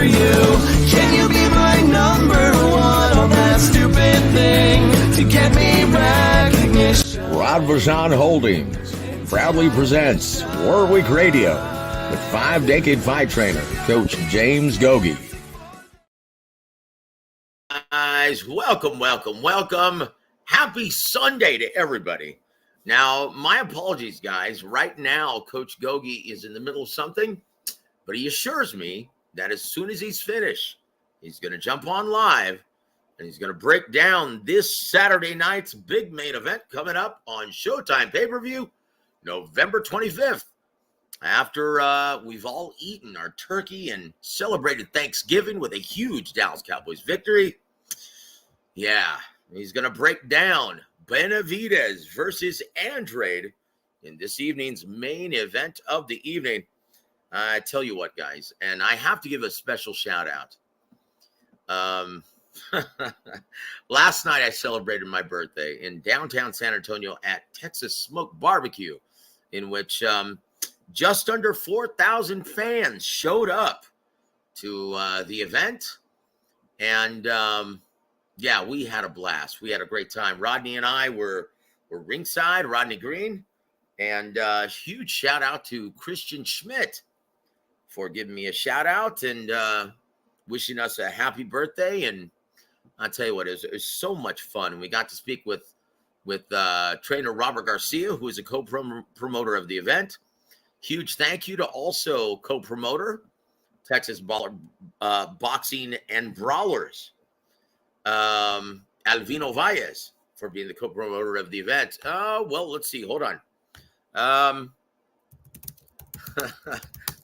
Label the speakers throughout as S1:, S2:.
S1: for you. Can you be my number one on that stupid thing to get me recognition?
S2: Rod Vazan Holdings proudly presents Warwick Radio with 5-decade fight trainer, Coach James Gogue.
S3: Guys, welcome. Happy Sunday to everybody. Now, my apologies, guys. Right now, Coach Gogue is in the middle of something, but he assures me that as soon as he's finished, he's going to jump on live and he's going to break down this Saturday night's big main event coming up on Showtime pay-per-view, November 25th. After we've all eaten our turkey and celebrated Thanksgiving with a huge Dallas Cowboys victory, yeah, he's going to break down Benavidez versus Andrade in this evening's main event of the evening. I tell you what, guys, and I have to give a special shout out. Last night I celebrated my birthday in downtown San Antonio at Texas Smoke Barbecue, in which just under 4,000 fans showed up to the event. And yeah, we had a blast. We had a great time. Rodney and I were ringside, Rodney Green. And huge shout out to Christian Schmidt for giving me a shout out and wishing us a happy birthday. And I'll tell you what, it was so much fun. We got to speak with trainer Robert Garcia, who is a co-promoter of the event. Huge thank you to also co-promoter Texas Boxing and Brawlers, Alvino Valles, for being the co-promoter of the event. Well, let's see. Hold on.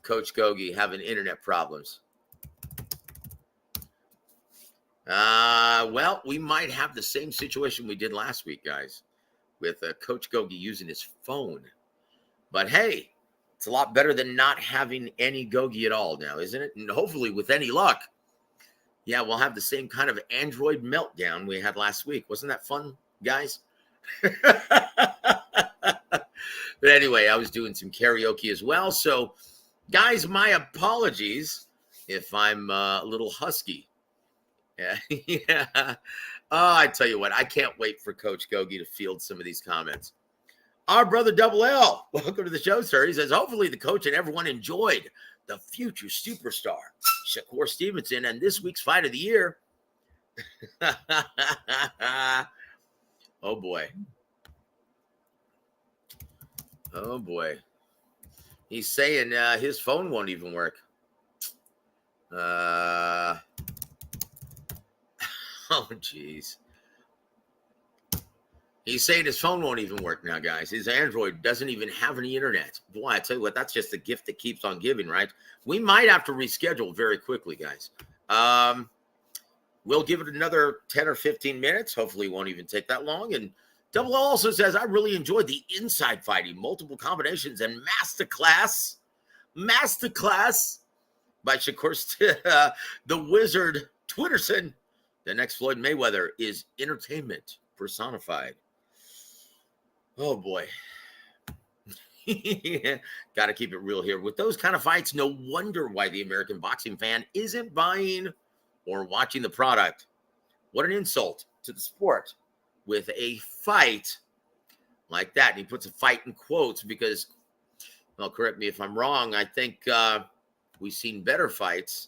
S3: Coach Gogue having internet problems. Well, we might have the same situation we did last week, guys, with Coach Gogue using his phone. But hey, it's a lot better than not having any Gogue at all now, isn't it? And hopefully, with any luck, yeah, we'll have the same kind of Android meltdown we had last week. Wasn't that fun, guys? But anyway, I was doing some karaoke as well. So, guys, my apologies if I'm a little husky. Yeah. I tell you what, I can't wait for Coach Gogue to field some of these comments. Our brother W.A.W, welcome to the show, sir. He says, hopefully the coach and everyone enjoyed the future superstar, Shakur Stevenson, and this week's fight of the year. Oh, boy. Oh, boy. He's saying his phone won't even work. Oh, jeez. He's saying his phone won't even work now, guys. His Android doesn't even have any internet. Boy, I tell you what, that's just a gift that keeps on giving, right? We might have to reschedule very quickly, guys. We'll give it another 10 or 15 minutes. Hopefully it won't even take that long. And Double also says, I really enjoyed the inside fighting, multiple combinations, and masterclass by Shakur, the Wizard Twitterson. The next Floyd Mayweather is entertainment personified. Oh, boy. Got to keep it real here. With those kind of fights, no wonder why the American boxing fan isn't buying or watching the product. What an insult to the sport with a fight like that. And he puts a fight in quotes because, well, correct me if I'm wrong, I think we've seen better fights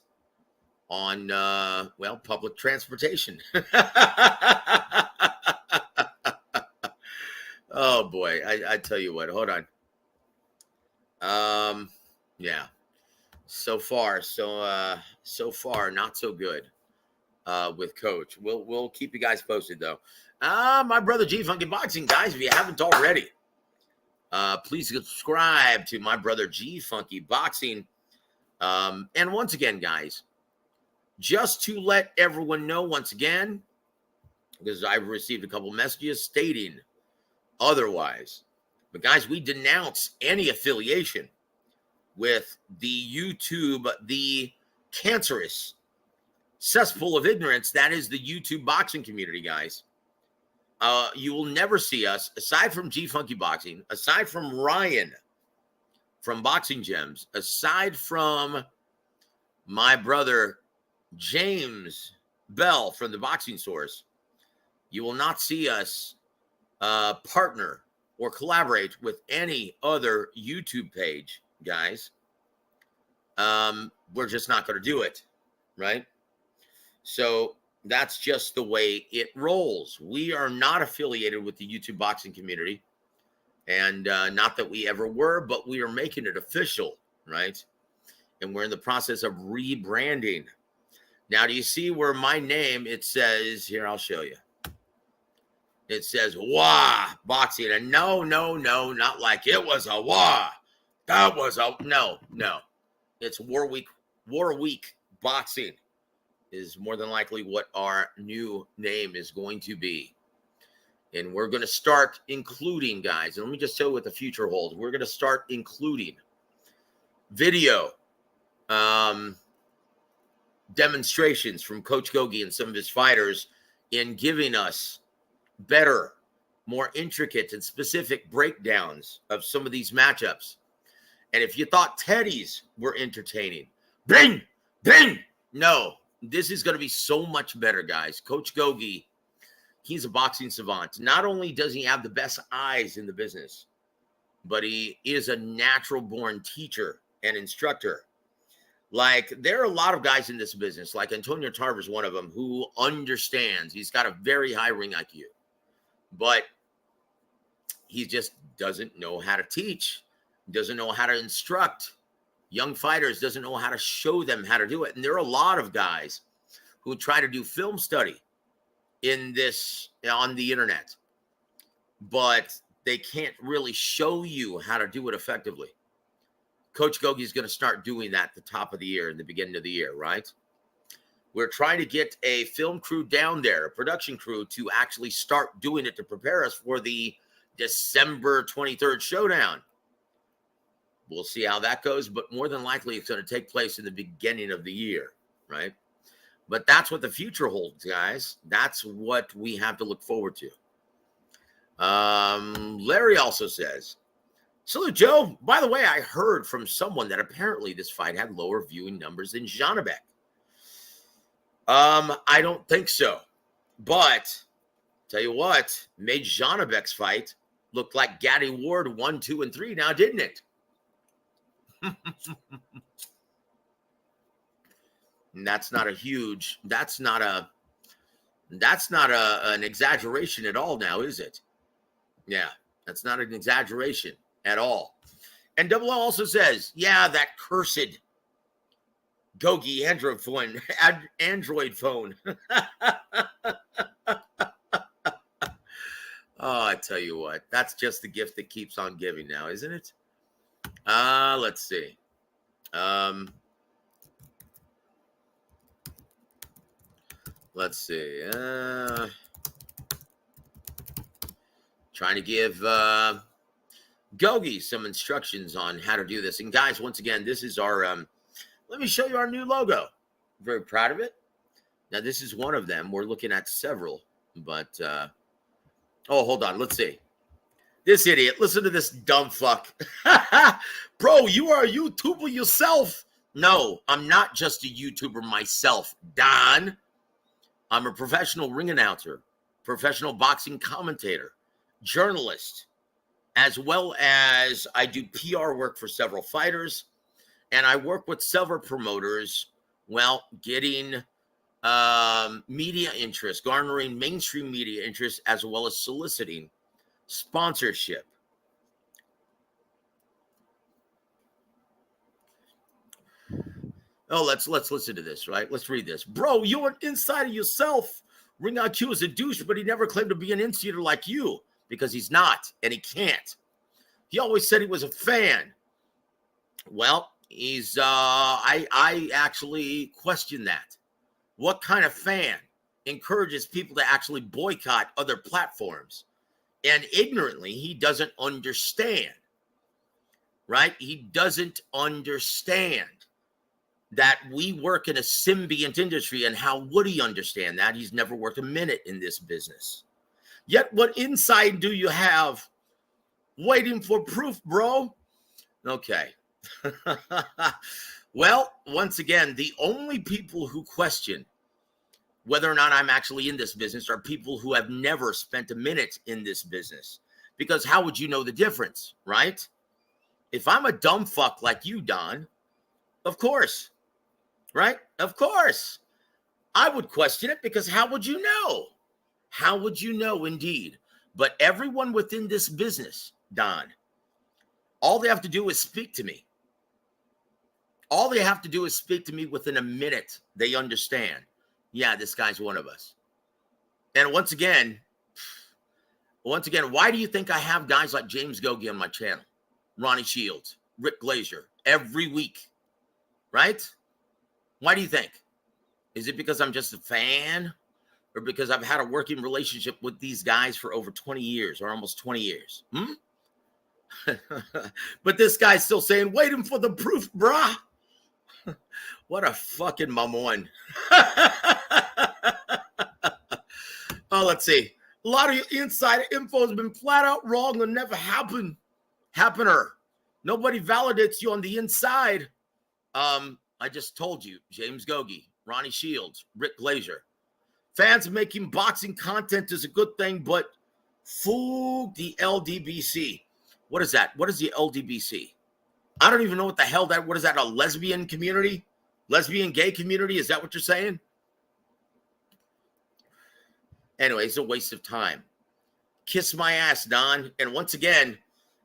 S3: on, well, public transportation. Oh, boy. I tell you what. Hold on. Yeah. So far, not so good with Coach. We'll keep you guys posted, though. My brother G Funky Boxing, guys, if you haven't already, please subscribe to my brother G Funky Boxing. And once again, guys, just to let everyone know once again, because I've received a couple messages stating otherwise. But guys, we denounce any affiliation with the YouTube, the cancerous cesspool of ignorance that is the YouTube boxing community, guys. You will never see us, aside from G Funky Boxing, aside from Ryan from Boxing Gems, aside from my brother James Bell from the Boxing Source, you will not see us partner or collaborate with any other YouTube page, guys. We're just not going to do it, right? So that's just the way it rolls. We are not affiliated with the YouTube boxing community, and not that we ever were, but we are making it official, right? And we're in the process of rebranding. Now, do you see where my name, it says, here, I'll show you. It says, WA Boxing. And no, not like it was a WA. That was a, no. It's War Week Boxing is more than likely what our new name is going to be. And we're going to start including, guys, and let me just tell you what the future holds. We're going to start including video demonstrations from Coach Gogue and some of his fighters in giving us better, more intricate and specific breakdowns of some of these matchups. And if you thought Teddy's were entertaining, bing, no, this is going to be so much better, guys. Coach Gogue, he's a boxing savant. Not only does he have the best eyes in the business, but he is a natural-born teacher and instructor. Like, there are a lot of guys in this business, like Antonio Tarver is one of them, who understands. He's got a very high ring IQ, but he just doesn't know how to teach, doesn't know how to instruct young fighters, doesn't know how to show them how to do it. And there are a lot of guys who try to do film study in this on the internet, but they can't really show you how to do it effectively. Coach Gogue is going to start doing that at the top of the year, in the beginning of the year, right? We're trying to get a film crew down there, a production crew, to actually start doing it to prepare us for the December 23rd showdown. We'll see how that goes, but more than likely it's going to take place in the beginning of the year, right? But that's what the future holds, guys. That's what we have to look forward to. Larry also says, salute, Joe. By the way, I heard from someone that apparently this fight had lower viewing numbers than Janabek. I don't think so. But tell you what, made Janabek's fight look like Gaddy Ward 1, 2, and 3 now, didn't it? And that's not an exaggeration at all now, is it? Yeah, that's not an exaggeration at all. And W.A.W also says, yeah, that cursed Gogue Android phone. Oh, I tell you what, that's just the gift that keeps on giving now, isn't it? Let's see. Let's see. Trying to give Gogue some instructions on how to do this. And guys, once again, this is our, let me show you our new logo. I'm very proud of it. Now, this is one of them. We're looking at several, but, oh, hold on. Let's see. This idiot. Listen to this dumb fuck. Bro, you are a YouTuber yourself. No, I'm not just a YouTuber myself, Don. I'm a professional ring announcer, professional boxing commentator, journalist, as well as I do PR work for several fighters, and I work with several promoters, well, getting media interest, garnering mainstream media interest, as well as soliciting sponsorship. Oh, let's listen to this, right? Let's read this. Bro, you're an insider yourself. Ring IQ is a douche, but he never claimed to be an insider like you, because he's not, and he can't. He always said he was a fan. Well, he's I actually question that. What kind of fan encourages people to actually boycott other platforms? And ignorantly, he doesn't understand, right? He doesn't understand that we work in a symbiont industry. And how would he understand that? He's never worked a minute in this business. Yet what insight do you have? Waiting for proof, bro? Okay. Well, once again, the only people who question whether or not I'm actually in this business are people who have never spent a minute in this business. Because how would you know the difference, right? If I'm a dumb fuck like you, Don, of course, right? Of course. I would question it because how would you know? How would you know indeed? But everyone within this business, Don, all they have to do is speak to me. All they have to do is speak to me within a minute. They understand. Yeah, this guy's one of us. And once again, why do you think I have guys like James Gogue on my channel? Ronnie Shields, Rick Glazier, every week, right? Why do you think? Is it because I'm just a fan? Or because I've had a working relationship with these guys for over 20 years or almost 20 years? But this guy's still saying, waiting for the proof, brah. What a fucking mamon. Oh, let's see. A lot of your inside info has been flat out wrong and never happener. Nobody validates you on the inside. I just told you, James Gogue, Ronnie Shields, Rick Glazier. Fans making boxing content is a good thing, but fool the LDBC. What is that? What is the LDBC? I don't even know what the hell what is that, a lesbian community? Lesbian gay community? Is that what you're saying? Anyway, it's a waste of time. Kiss my ass, Don. And once again,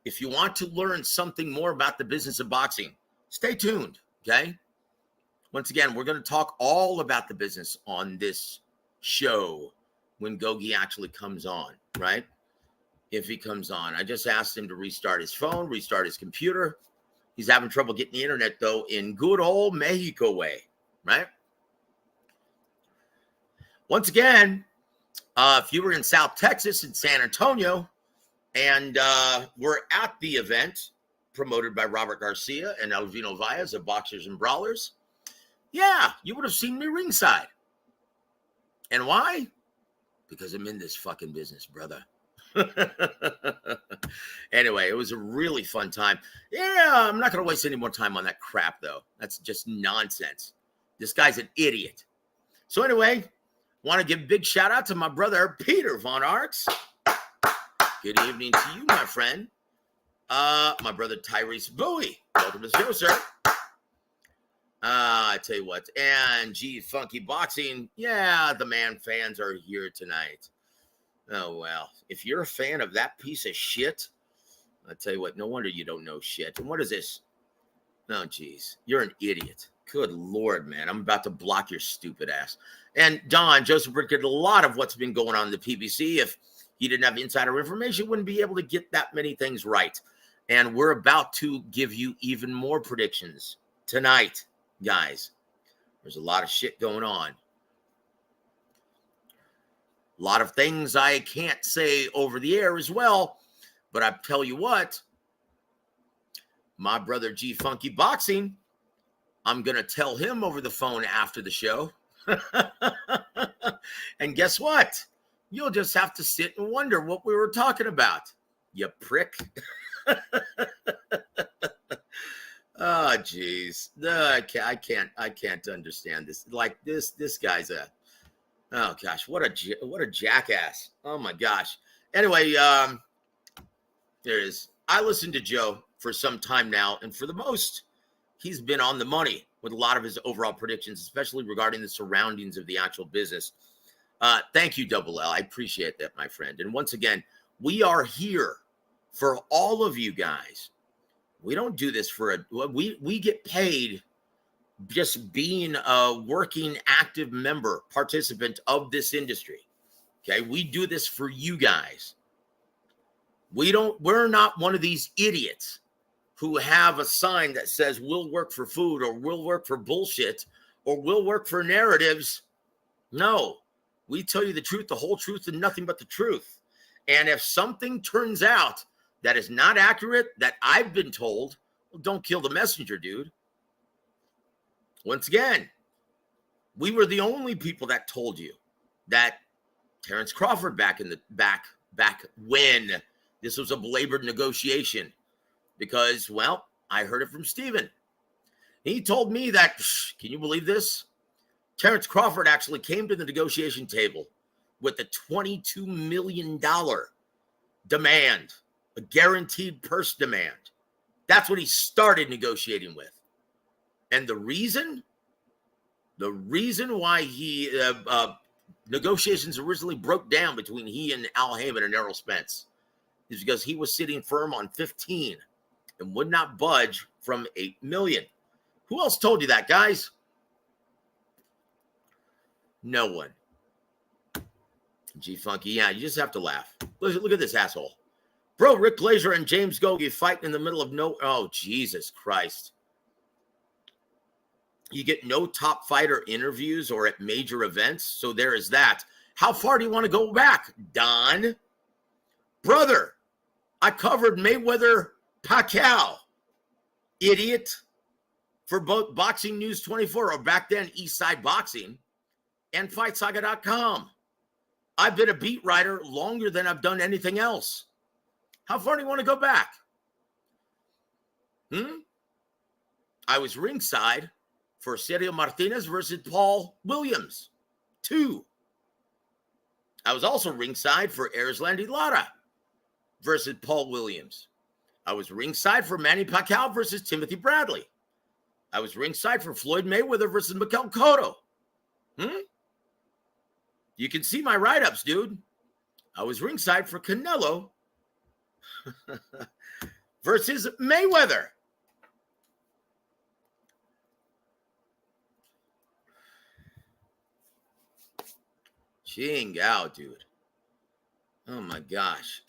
S3: if you want to learn something more about the business of boxing, stay tuned, okay? Once again, we're going to talk all about the business on this show when Gogue actually comes on, right? If he comes on. I just asked him to restart his phone, restart his computer. He's having trouble getting the internet, though, in good old Mexico way, right? Once again, if you were in South Texas in San Antonio and we're at the event promoted by Robert Garcia and Alvino Valles of Boxers and Brawlers, yeah, you would have seen me ringside. And why? Because I'm in this fucking business, brother. Anyway, it was a really fun time. Yeah, I'm not going to waste any more time on that crap, though. That's just nonsense. This guy's an idiot. So anyway, want to give a big shout out to my brother, Peter Von Arx. Good evening to you, my friend. My brother, Tyrese Bowie. Welcome to the show, sir. I tell you what. And G Funky Boxing. Yeah, the man fans are here tonight. Oh, well, if you're a fan of that piece of shit, I'll tell you what, no wonder you don't know shit. And what is this? Oh, geez, you're an idiot. Good Lord, man. I'm about to block your stupid ass. And Don, Joseph Brickett, a lot of what's been going on in the PBC, if he didn't have insider information, wouldn't be able to get that many things right. And we're about to give you even more predictions tonight, guys. There's a lot of shit going on. A lot of things I can't say over the air as well. But I tell you what, my brother G Funky Boxing, I'm going to tell him over the phone after the show. And guess what? You'll just have to sit and wonder what we were talking about, you prick. Oh, geez. I can't understand this. Like this guy's a... Oh, gosh, what a jackass. Oh, my gosh. Anyway, there it is. I listened to Joe for some time now, and for the most, he's been on the money with a lot of his overall predictions, especially regarding the surroundings of the actual business. Thank you, W.A.W. I appreciate that, my friend. And once again, we are here for all of you guys. We don't do this for we get paid just being a working, active member, participant of this industry. Okay, we do this for you guys. We're not one of these idiots who have a sign that says we'll work for food or we'll work for bullshit or we'll work for narratives. No, we tell you the truth, the whole truth, and nothing but the truth. And if something turns out that is not accurate, that I've been told, well, don't kill the messenger, dude. Once again, we were the only people that told you that Terrence Crawford back when this was a belabored negotiation, because, well, I heard it from Steven. He told me that, can you believe this? Terrence Crawford actually came to the negotiation table with a $22 million demand, a guaranteed purse demand. That's what he started negotiating with. And the reason why he negotiations originally broke down between he and Al Heyman and Errol Spence is because he was sitting firm on 15 and would not budge from 8 million. Who else told you that, guys? No one. G-Funky, yeah, you just have to laugh. Look at this asshole. Bro, Rick Glazier and James Gogue fighting in the middle of no... Oh, Jesus Christ. You get no top fighter interviews or at major events, so there is that. How far do you want to go back, Don? Brother, I covered Mayweather Pacquiao. Idiot. For both Boxing News 24, or back then Eastside Boxing, and FightSaga.com. I've been a beat writer longer than I've done anything else. How far do you want to go back? I was ringside for Sergio Martinez versus Paul Williams, 2. I was also ringside for Erislandy Lara versus Paul Williams. I was ringside for Manny Pacquiao versus Timothy Bradley. I was ringside for Floyd Mayweather versus Miguel Cotto. You can see my write-ups, dude. I was ringside for Canelo versus Mayweather. Ching out, dude. Oh my gosh.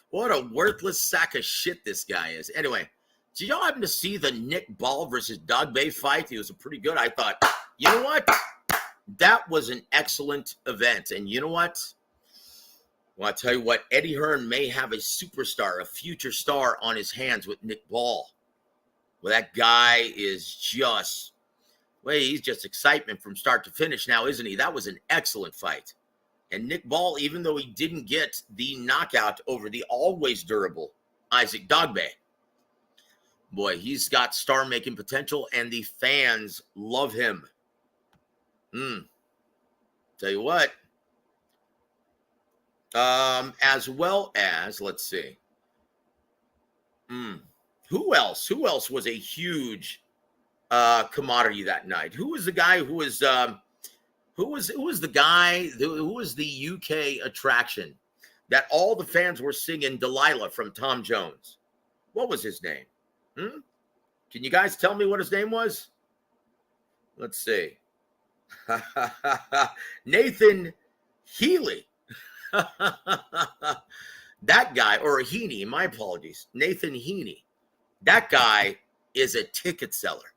S3: What a worthless sack of shit this guy is. Anyway, did y'all happen to see the Nick Ball versus Gogue fight? It was pretty good. I thought, you know what? That was an excellent event. And you know what? Well, I'll tell you what, Eddie Hearn may have a superstar, a future star on his hands with Nick Ball. Well, that guy is just, well, he's just excitement from start to finish now, isn't he? That was an excellent fight. And Nick Ball, even though he didn't get the knockout over the always durable Isaac Dogbe, boy, he's got star-making potential, and the fans love him. Tell you what. As well as, let's see. Who else? Who else was a huge commodity that night? Who was the guy who was who was the UK attraction that all the fans were singing Delilah from Tom Jones? What was his name? Can you guys tell me what his name was? Let's see. Nathan Healy. That guy, or Heaney, my apologies. Nathan Heaney. That guy is a ticket seller.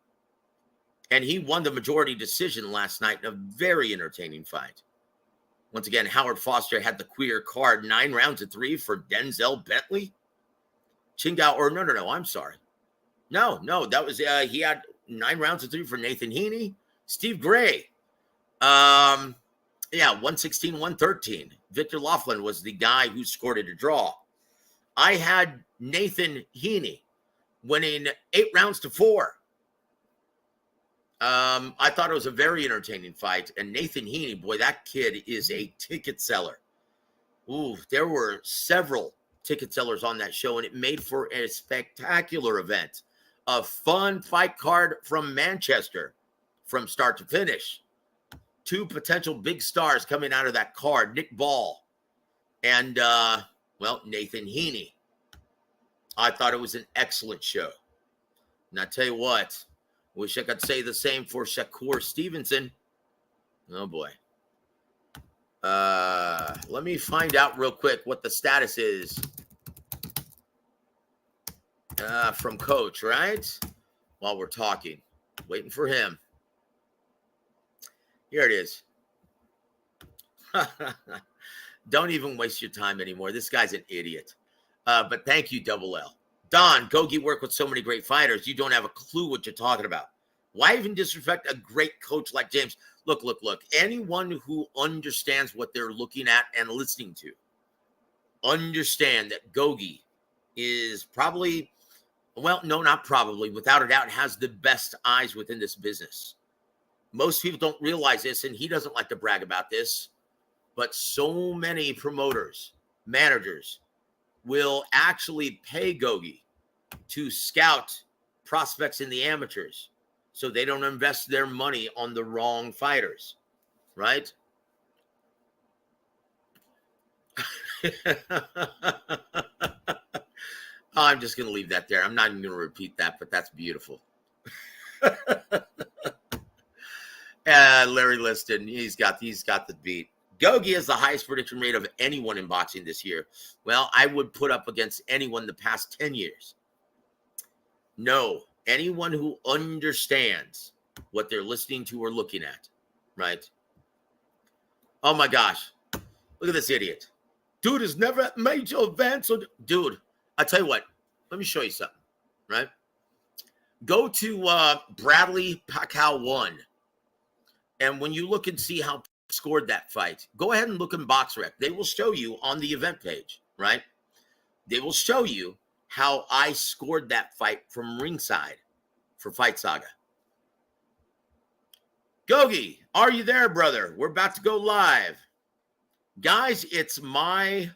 S3: And he won the majority decision last night in a very entertaining fight. Once again, Howard Foster had the queer card, 9 rounds to 3 for Denzel Bentley. Chingao, or no, I'm sorry. No, that was, he had 9 rounds to 3 for Nathan Heaney. Steve Gray. 116, 113. Victor Laughlin was the guy who scored it a draw. I had Nathan Heaney winning 8 rounds to 4. I thought it was a very entertaining fight. And Nathan Heaney, boy, that kid is a ticket seller. Ooh, there were several ticket sellers on that show, and it made for a spectacular event. A fun fight card from Manchester from start to finish. 2 potential big stars coming out of that card, Nick Ball and, Nathan Heaney. I thought it was an excellent show. And I tell you what, wish I could say the same for Shakur Stevenson. Oh, boy. Let me find out real quick what the status is from Coach, right? While we're talking. Waiting for him. Here it is. Don't even waste your time anymore. This guy's an idiot. But thank you, W.A.W. Don, Gogue worked with so many great fighters. You don't have a clue what you're talking about. Why even disrespect a great coach like James? Look. Anyone who understands what they're looking at and listening to, understand that Gogue is probably Well, no, not probably. Without a doubt, has the best eyes within this business. Most people don't realize this, and he doesn't like to brag about this, but so many promoters, managers will actually pay Gogue to scout prospects in the amateurs so they don't invest their money on the wrong fighters, right? I'm just going to leave that there. I'm not even going to repeat that, but that's beautiful. Larry Liston, he's got the beat. Gogue has the highest prediction rate of anyone in boxing this year. Well, I would put up against anyone the past 10 years. No, anyone who understands what they're listening to or looking at, right? Oh my gosh, look at this idiot. Dude has never made your events. Dude, I tell you what, let me show you something, right? Go to Bradley Pacquiao 1. And when you look and see how scored that fight, go ahead and look in BoxRec. They will show you on the event page, right? They will show you how I scored that fight from ringside for Fight Saga. Gogue, are you there, brother? We're about to go live. Guys, it's my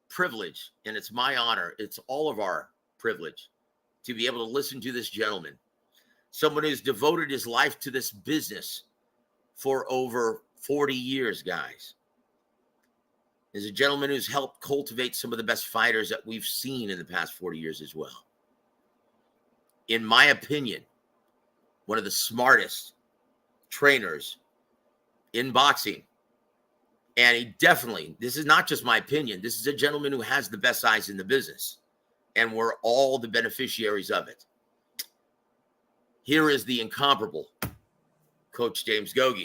S3: privilege and it's my honor. It's all of our privilege to be able to listen to this gentleman, someone who's devoted his life to this business for over 40 years, guys. Is a gentleman who's helped cultivate some of the best fighters that we've seen in the past 40 years as well. In my opinion, one of the smartest trainers in boxing. And he definitely, this is not just my opinion, this is a gentleman who has the best eyes in the business. And we're all the beneficiaries of it. Here is the incomparable Coach James Gogue.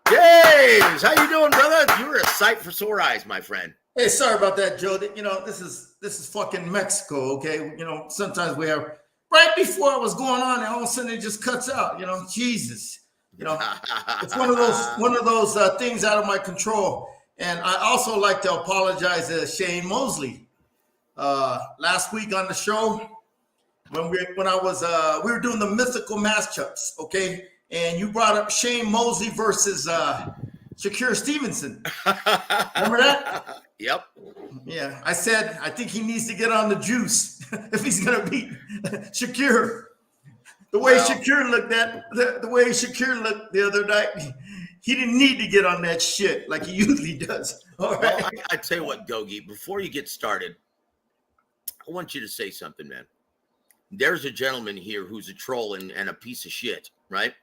S3: James, how you doing, brother? You're a sight for sore eyes, my friend.
S4: Hey, sorry about that, Joe. You know, this is fucking Mexico, okay? You know, sometimes we have right before it was going on, and all of a sudden it just cuts out. You know, Jesus. You know, it's one of those things out of my control. And I also like to apologize to Shane Mosley. Last week on the show, when we were doing the mythical matchups, okay? And you brought up Shane Mosley versus Shakur Stevenson. Remember that?
S3: Yep.
S4: Yeah, I said I think he needs to get on the juice if he's gonna beat Shakur. The way Shakur looked the other night, he didn't need to get on that shit like he usually does. All right.
S3: Well, I tell you what, Gogue, before you get started, I want you to say something, man. There's a gentleman here who's a troll and a piece of shit, right?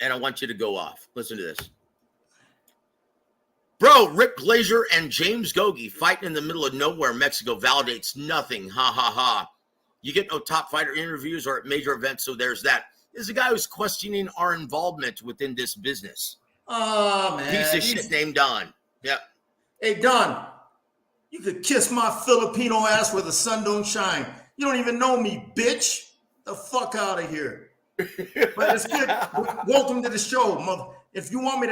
S3: And I want you to go off. Listen to this. Bro, Rick Glazier and James Gogue fighting in the middle of nowhere, Mexico validates nothing. Ha, ha, ha. You get no top fighter interviews or at major events, so there's that. This is a guy who's questioning our involvement within this business.
S4: Oh, man.
S3: Piece of shit named Don. Yep.
S4: Hey, Don, you could kiss my Filipino ass where the sun don't shine. You don't even know me, bitch. The fuck out of here. But it's good. Welcome to the show, mother. If you want me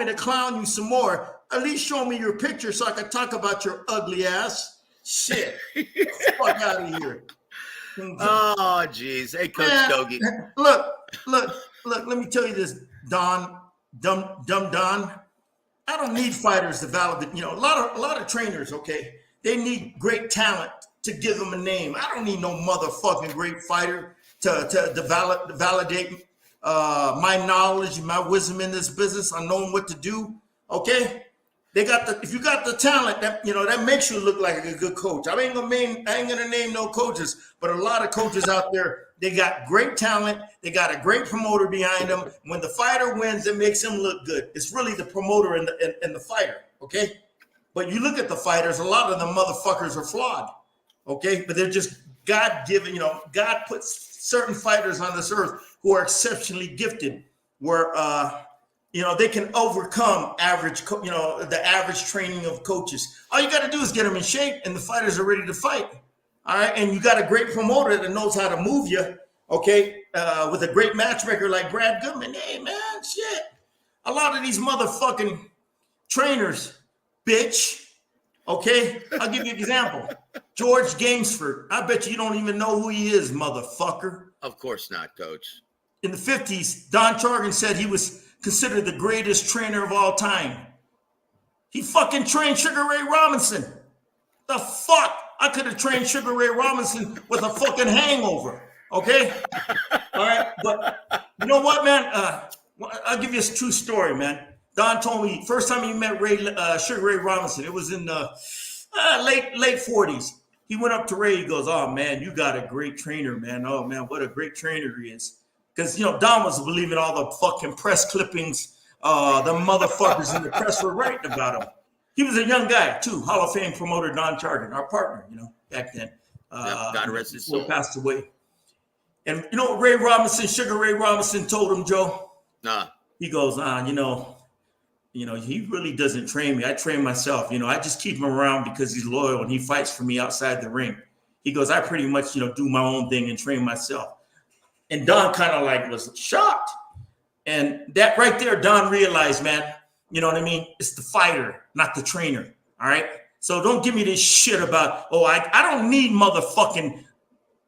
S4: to clown you some more, at least show me your picture so I can talk about your ugly ass. Shit. Fuck out of here.
S3: Oh, geez. Hey, Coach Gogue.
S4: Look, let me tell you this, Don, dumb Don. I don't need fighters to validate, you know, a lot of trainers, okay? They need great talent to give them a name. I don't need no motherfucking great fighter to validate my knowledge and my wisdom in this business on knowing what to do. Okay, if you got the talent, that that makes you look like a good coach. I ain't gonna name no coaches, but a lot of coaches out there, they got great talent. They got a great promoter behind them. When the fighter wins, it makes him look good. It's really the promoter and the fighter. Okay, but you look at the fighters, a lot of them motherfuckers are flawed. Okay, but they're just God-given. You know, God puts certain fighters on this earth who are exceptionally gifted, where they can overcome the average training of coaches. All you got to do is get them in shape, and the fighters are ready to fight. All right, and you got a great promoter that knows how to move you. Okay, with a great matchmaker like Brad Goodman. Hey man, shit. A lot of these motherfucking trainers, bitch. Okay, I'll give you an example. George Gamesford. I bet you don't even know who he is, motherfucker.
S3: Of course not, Coach.
S4: In the 50s, Don Chargan said he was considered the greatest trainer of all time. He fucking trained Sugar Ray Robinson. The fuck? I could have trained Sugar Ray Robinson with a fucking hangover. Okay? All right, but you know what, man? I'll give you a true story, man. Don told me first time he met Sugar Ray Robinson, it was in the late 40s. He went up to Ray. He goes, "Oh man, you got a great trainer, man. Oh man, what a great trainer he is." Because Don was believing all the fucking press clippings, the motherfuckers in the press were writing about him. He was a young guy too. Hall of Fame promoter Don Chargan, our partner, back then.
S3: God rest his soul.
S4: Passed away. And you know what Sugar Ray Robinson told him, Joe? He goes, he really doesn't train me. I train myself. I just keep him around because he's loyal and he fights for me outside the ring. He goes, I pretty much, do my own thing and train myself. And Don kind of was shocked. And that right there, Don realized, man, you know what I mean? It's the fighter, not the trainer. All right. So don't give me this shit about, I don't need motherfucking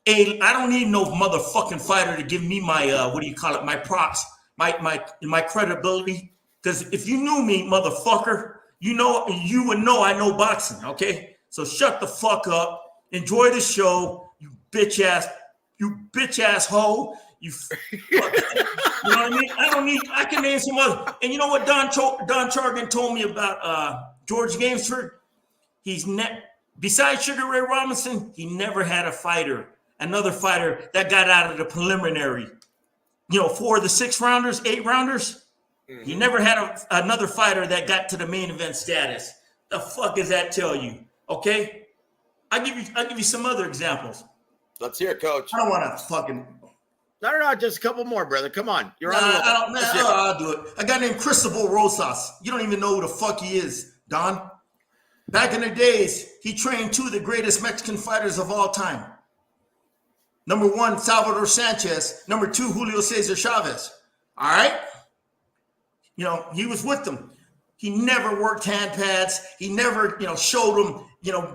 S4: I don't need no motherfucking fighter to give me my my props, my credibility. Because if you knew me, motherfucker, you would know I know boxing, okay? So shut the fuck up. Enjoy the show, you bitch ass hoe. You know what I mean? I can name some other. And you know what Don Chargan told me about George Gamesford? Besides Sugar Ray Robinson, he never had another fighter that got out of the preliminary. 4 of the 6 rounders, 8 rounders. Mm-hmm. He never had another fighter that got to the main event status. The fuck does that tell you? Okay, I'll give you some other examples.
S3: Let's hear it, Coach.
S4: I don't want to fucking.
S3: No, just a couple more, brother. Come on, you're on.
S4: I'll do it. A guy named Cristobal Rosas. You don't even know who the fuck he is, Don. Back in the days, he trained 2 of the greatest Mexican fighters of all time. Number 1, Salvador Sanchez. Number 2, Julio Cesar Chavez. All right. He was with them. He never worked hand pads. He never, showed them,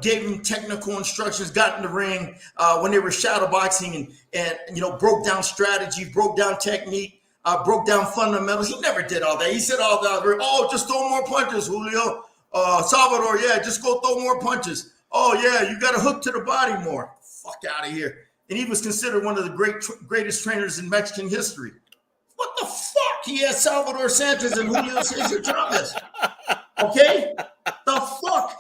S4: gave them technical instructions, got in the ring when they were shadow boxing and broke down strategy, broke down technique, broke down fundamentals. He never did all that. He said all that. Just throw more punches, Julio. Salvador, just go throw more punches. You got to hook to the body more. Fuck out of here. And he was considered one of the greatest trainers in Mexican history. What the fuck? He had Salvador Sanchez and Julio Cesar Chavez. Okay? The fuck?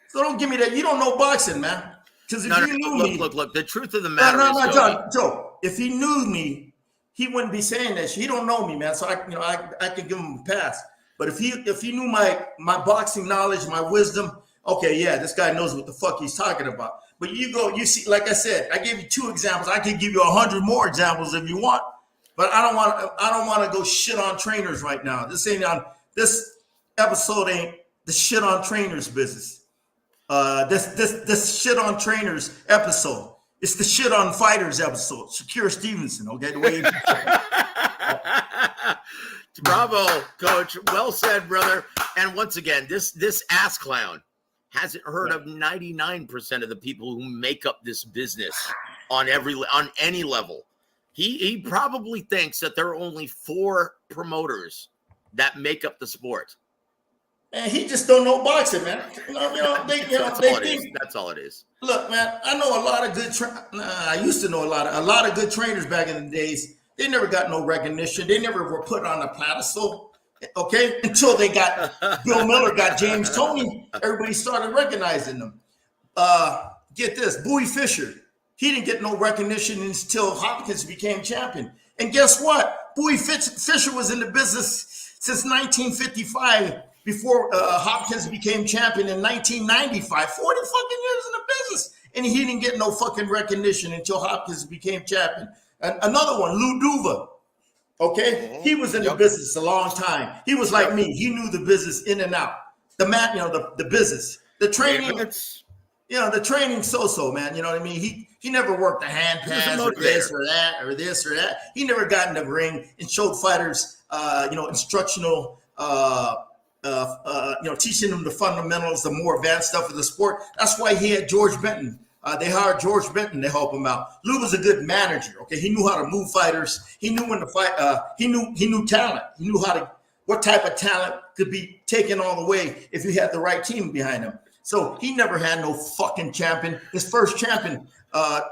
S4: So don't give me that. You don't know boxing, man. Because if you knew me.
S3: Look. The truth of the matter is,
S4: John, Joe, if he knew me, he wouldn't be saying that shit. He don't know me, man. So I can give him a pass. But if he knew my boxing knowledge, my wisdom, okay, this guy knows what the fuck he's talking about. But you see, like I said, I gave you 2 examples. I could give you 100 more examples if you want. But I don't want to go shit on trainers right now. This episode ain't the shit on trainers business. This shit on trainers episode. It's the shit on fighters episode. Shakira Stevenson, okay? The way
S3: Bravo, Coach. Well said, brother. And once again, this ass clown hasn't heard of 99% of the people who make up this business on any level. He probably thinks that there are only 4 promoters that make up the sport.
S4: And he just don't know boxing, man.
S3: That's all it is.
S4: Look, man, I know a lot of good. I used to know a lot of good trainers back in the days. They never got no recognition. They never were put on a pedestal. Okay, until they got Bill Miller, got James Toney. Everybody started recognizing them. Get this, Bowie Fischer. He didn't get no recognition until Hopkins became champion. And guess what? Bowie Fischer was in the business since 1955 before Hopkins became champion in 1995. 40 fucking years in the business. And he didn't get no fucking recognition until Hopkins became champion. And another one, Lou Duva. Okay? He was in the business a long time. He was like me. He knew the business in and out. The man, the business. The training. The training so-so, man. You know what I mean? He never worked the hand pads or this or that. He never got in the ring and showed fighters, instructional teaching them the fundamentals, the more advanced stuff of the sport. That's why he had George Benton. They hired George Benton to help him out. Lou was a good manager. Okay, he knew how to move fighters. He knew when to fight. He knew talent. He knew what type of talent could be taken all the way if you had the right team behind him. So he never had no fucking champion. His first champion,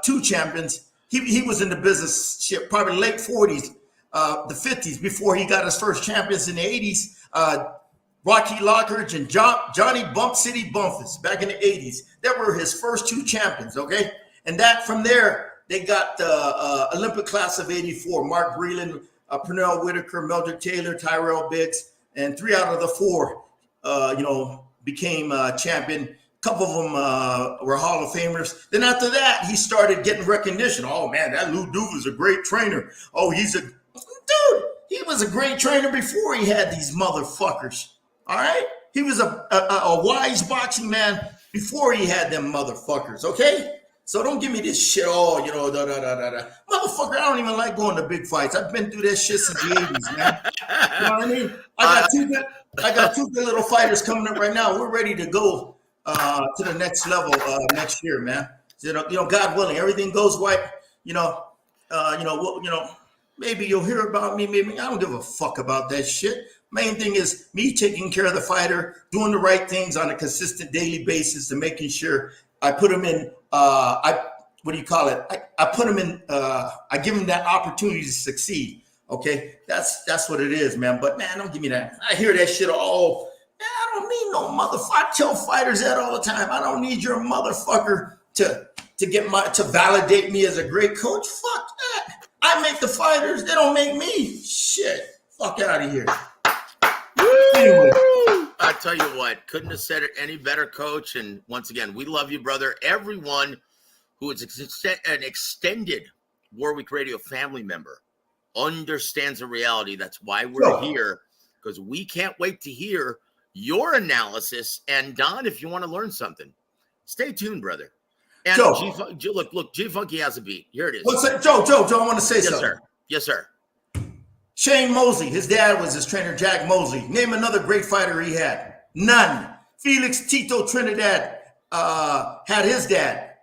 S4: 2 champions. He was in the business shit probably late 40s, the 50s before he got his first champions in the 80s. Rocky Lockridge and Johnny Bump City Bumpus back in the 80s. That were his first 2 champions, okay? And that from there, they got the Olympic class of 84, Mark Breland, Pernell Whitaker, Mildred Taylor, Tyrell Biggs, and 3 out of the 4, became champion. A couple of them were Hall of Famers. Then after that, he started getting recognition. Oh, man, that Lou Duva's a great trainer. Oh, dude, he was a great trainer before he had these motherfuckers. All right, he was a wise boxing man before he had them motherfuckers. Okay, so don't give me this shit. Oh, motherfucker. I don't even like going to big fights. I've been through that shit since the 80s, man. You know what I mean? I got two good little fighters coming up right now. We're ready to go to the next level next year, man. God willing, everything goes right. Maybe you'll hear about me. Maybe I don't give a fuck about that shit. Main thing is me taking care of the fighter, doing the right things on a consistent daily basis, and making sure I put him in. I put him in. I give him that opportunity to succeed. Okay, that's what it is, man. But man, don't give me that. I hear that shit all. Man, I don't need no motherfucker. I tell fighters that all the time. I don't need your motherfucker to validate me as a great coach. Fuck that. I make the fighters. They don't make me. Shit. Fuck out of here. Anyway.
S3: I tell you what, couldn't have said it any better, Coach. And once again, we love you, brother. Everyone who is an extended Warwick Radio family member understands the reality. That's why we're here, because we can't wait to hear your analysis. And Don, if you want to learn something, stay tuned, brother. And look, G Funky has a beat. Here it is.
S4: What's that? Joe, I want to say something.
S3: Sir. Yes, sir.
S4: Shane Mosley, his dad was his trainer, Jack Mosley. Name another great fighter he had. None. Felix Tito Trinidad had his dad.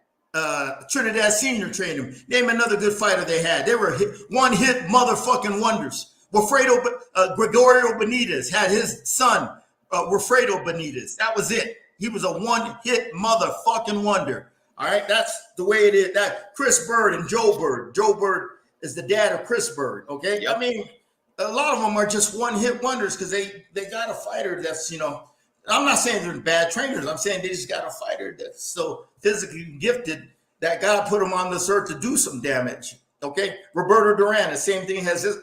S4: Trinidad Sr. trained him. Name another good fighter they had. They were one-hit motherfucking wonders. Gregorio Benitez had his son, Wilfredo Benitez. That was it. He was a one-hit motherfucking wonder. All right, that's the way it is. That Chris Bird and Joe Bird. Joe Bird is the dad of Chris Bird. Okay, yep. I mean, a lot of them are just one-hit wonders because they got a fighter that's, I'm not saying they're bad trainers. I'm saying they just got a fighter that's so physically gifted that God put him on this earth to do some damage. Okay, Roberto Duran, the same thing has his.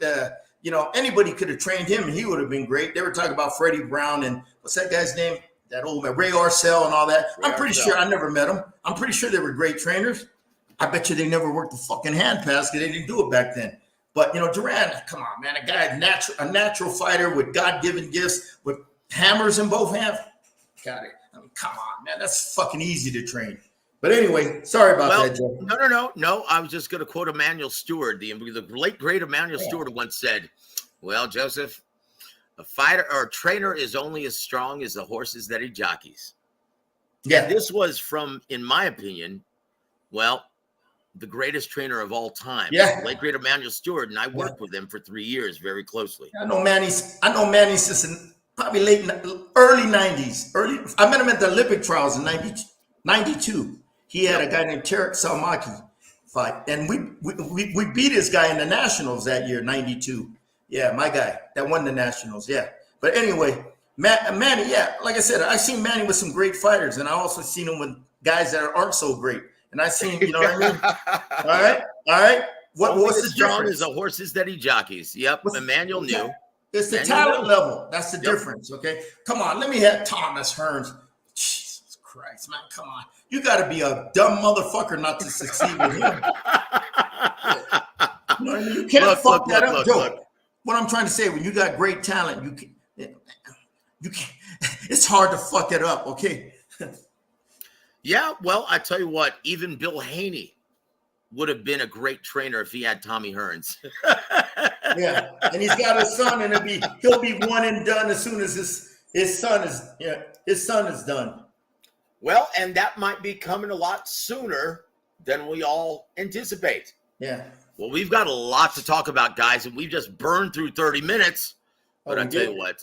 S4: Anybody could have trained him and he would have been great. They were talking about Freddie Brown and what's that guy's name? That old man, Ray Arcel and all that. I'm pretty sure I never met them. I'm pretty sure they were great trainers. I bet you they never worked the fucking hand pass because they didn't do it back then. But, Duran, come on, man. A guy, a natural fighter with God-given gifts, with hammers in both hands. Got it. I mean, come on, man. That's fucking easy to train. But anyway, sorry about that, Joe.
S3: No. I was just going to quote Emmanuel Stewart. The late, great Emmanuel Stewart once said, well, Joseph, a fighter or a trainer is only as strong as the horses that he jockeys. Yeah. And this was from, in my opinion, the greatest trainer of all time.
S4: Yeah.
S3: Late great Emmanuel Stewart, and I worked with him for 3 years very closely.
S4: I know Manny since probably early 90s. I met him at the Olympic trials in 92. He had a guy named Tarek Salmaki fight, and we beat this guy in the nationals that year, 92. Yeah, my guy that won the nationals. Yeah, but anyway, Manny. Yeah, like I said, I've seen Manny with some great fighters, and I also seen him with guys that aren't so great. And I seen, what I mean? All right. What's the
S3: strong is the horses that he jockeys. Yep, Emmanuel knew.
S4: It's the talent level. That's the difference. Okay, come on. Let me have Thomas Hearns. Jesus Christ, man, come on. You got to be a dumb motherfucker not to succeed with him. You can't fuck that up, Joe. What I'm trying to say, when you got great talent, you can't. It's hard to fuck it up. Okay.
S3: Yeah, well, I tell you what, even Bill Haney would have been a great trainer if he had Tommy Hearns.
S4: Yeah, and he's got a son, and he'll be one and done as soon as His son is done.
S3: Well, and that might be coming a lot sooner than we all anticipate.
S4: Yeah.
S3: Well, we've got a lot to talk about, guys, and we've just burned through 30 minutes. But I tell you what,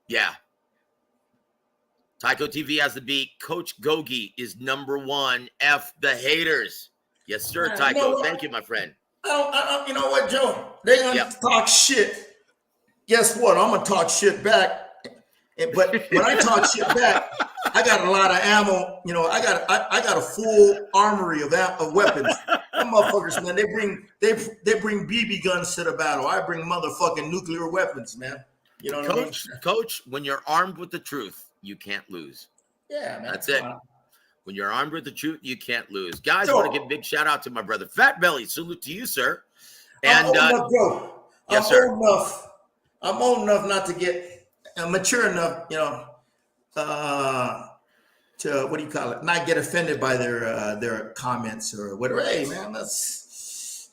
S3: yeah. Tyco TV has the beat. Coach Gogue is number one. F the haters. Yes, sir, Tyco. Thank you, my friend.
S4: You know what, Joe? They gonna talk shit. Guess what? I'm gonna talk shit back. But when I talk shit back, I got a lot of ammo. You know, I got a full armory of weapons. Them motherfuckers, man, they bring BB guns to the battle. I bring motherfucking nuclear weapons, man. You know what I mean?
S3: Coach, when you're armed with the truth, you can't lose.
S4: Yeah, man.
S3: That's it. When you're armed with the truth, you can't lose. Guys, I want to give a big shout out to my brother Fat Belly. Salute to you, sir. And
S4: I'm old enough not to get mature enough, you know, to what do you call it? Not get offended by their comments or whatever. Hey, man, that's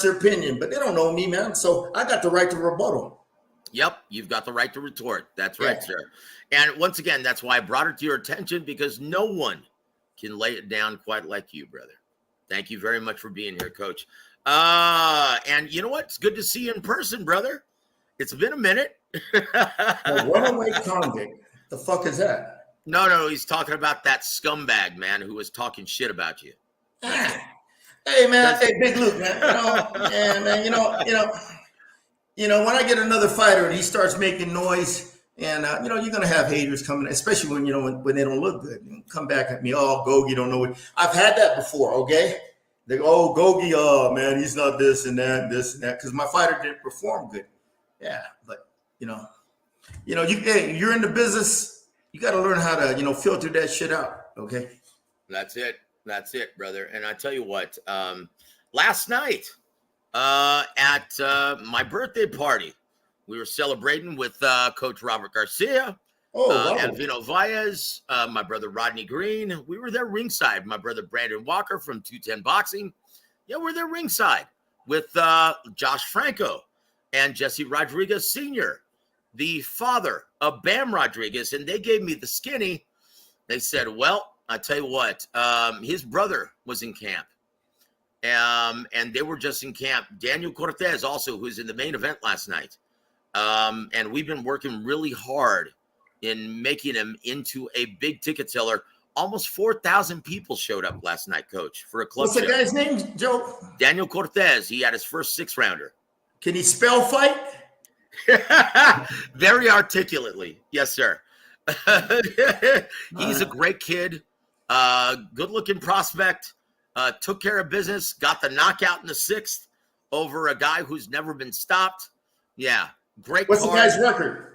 S4: their opinion, but they don't know me, man. So I got the right to rebuttal.
S3: Yep, you've got the right to retort. That's right, sir. And once again, that's why I brought it to your attention, because no one can lay it down quite like you, brother. Thank you very much for being here, Coach. And you know what? It's good to see you in person, brother. It's been a minute.
S4: A runaway convict. The fuck is that?
S3: No, he's talking about that scumbag, man, who was talking shit about you.
S4: Hey, man. Hey, Big Luke, man. You know, when I get another fighter and he starts making noise, and you're gonna have haters coming, especially when they don't look good. Come back at me, oh, Gogue, you don't know what. I've had that before. Okay, they go, oh, Gogue, oh man, he's not this and that, because my fighter didn't perform good. Yeah, but you're in the business. You got to learn how to filter that shit out. Okay,
S3: that's it, brother. And I tell you what, last night at my birthday party, we were celebrating with Coach Robert Garcia, and Benavidez, my brother Rodney Green. We were there ringside. My brother Brandon Walker from 210 Boxing. Yeah, we're there ringside with Josh Franco and Jesse Rodriguez Sr., the father of Bam Rodriguez. And they gave me the skinny. They said, well, I tell you what, his brother was in camp. And they were just in camp. Daniel Cortez also, who's in the main event last night. And we've been working really hard in making him into a big ticket seller. Almost 4,000 people showed up last night, Coach, for a club
S4: show. What's the guy's name, Joe?
S3: Daniel Cortez. He had his first 6-rounder.
S4: Can he spell fight?
S3: Very articulately. Yes, sir. He's a great kid. Good-looking prospect. Took care of business. Got the knockout in the 6th over a guy who's never been stopped. Yeah, great.
S4: What's the guy's record?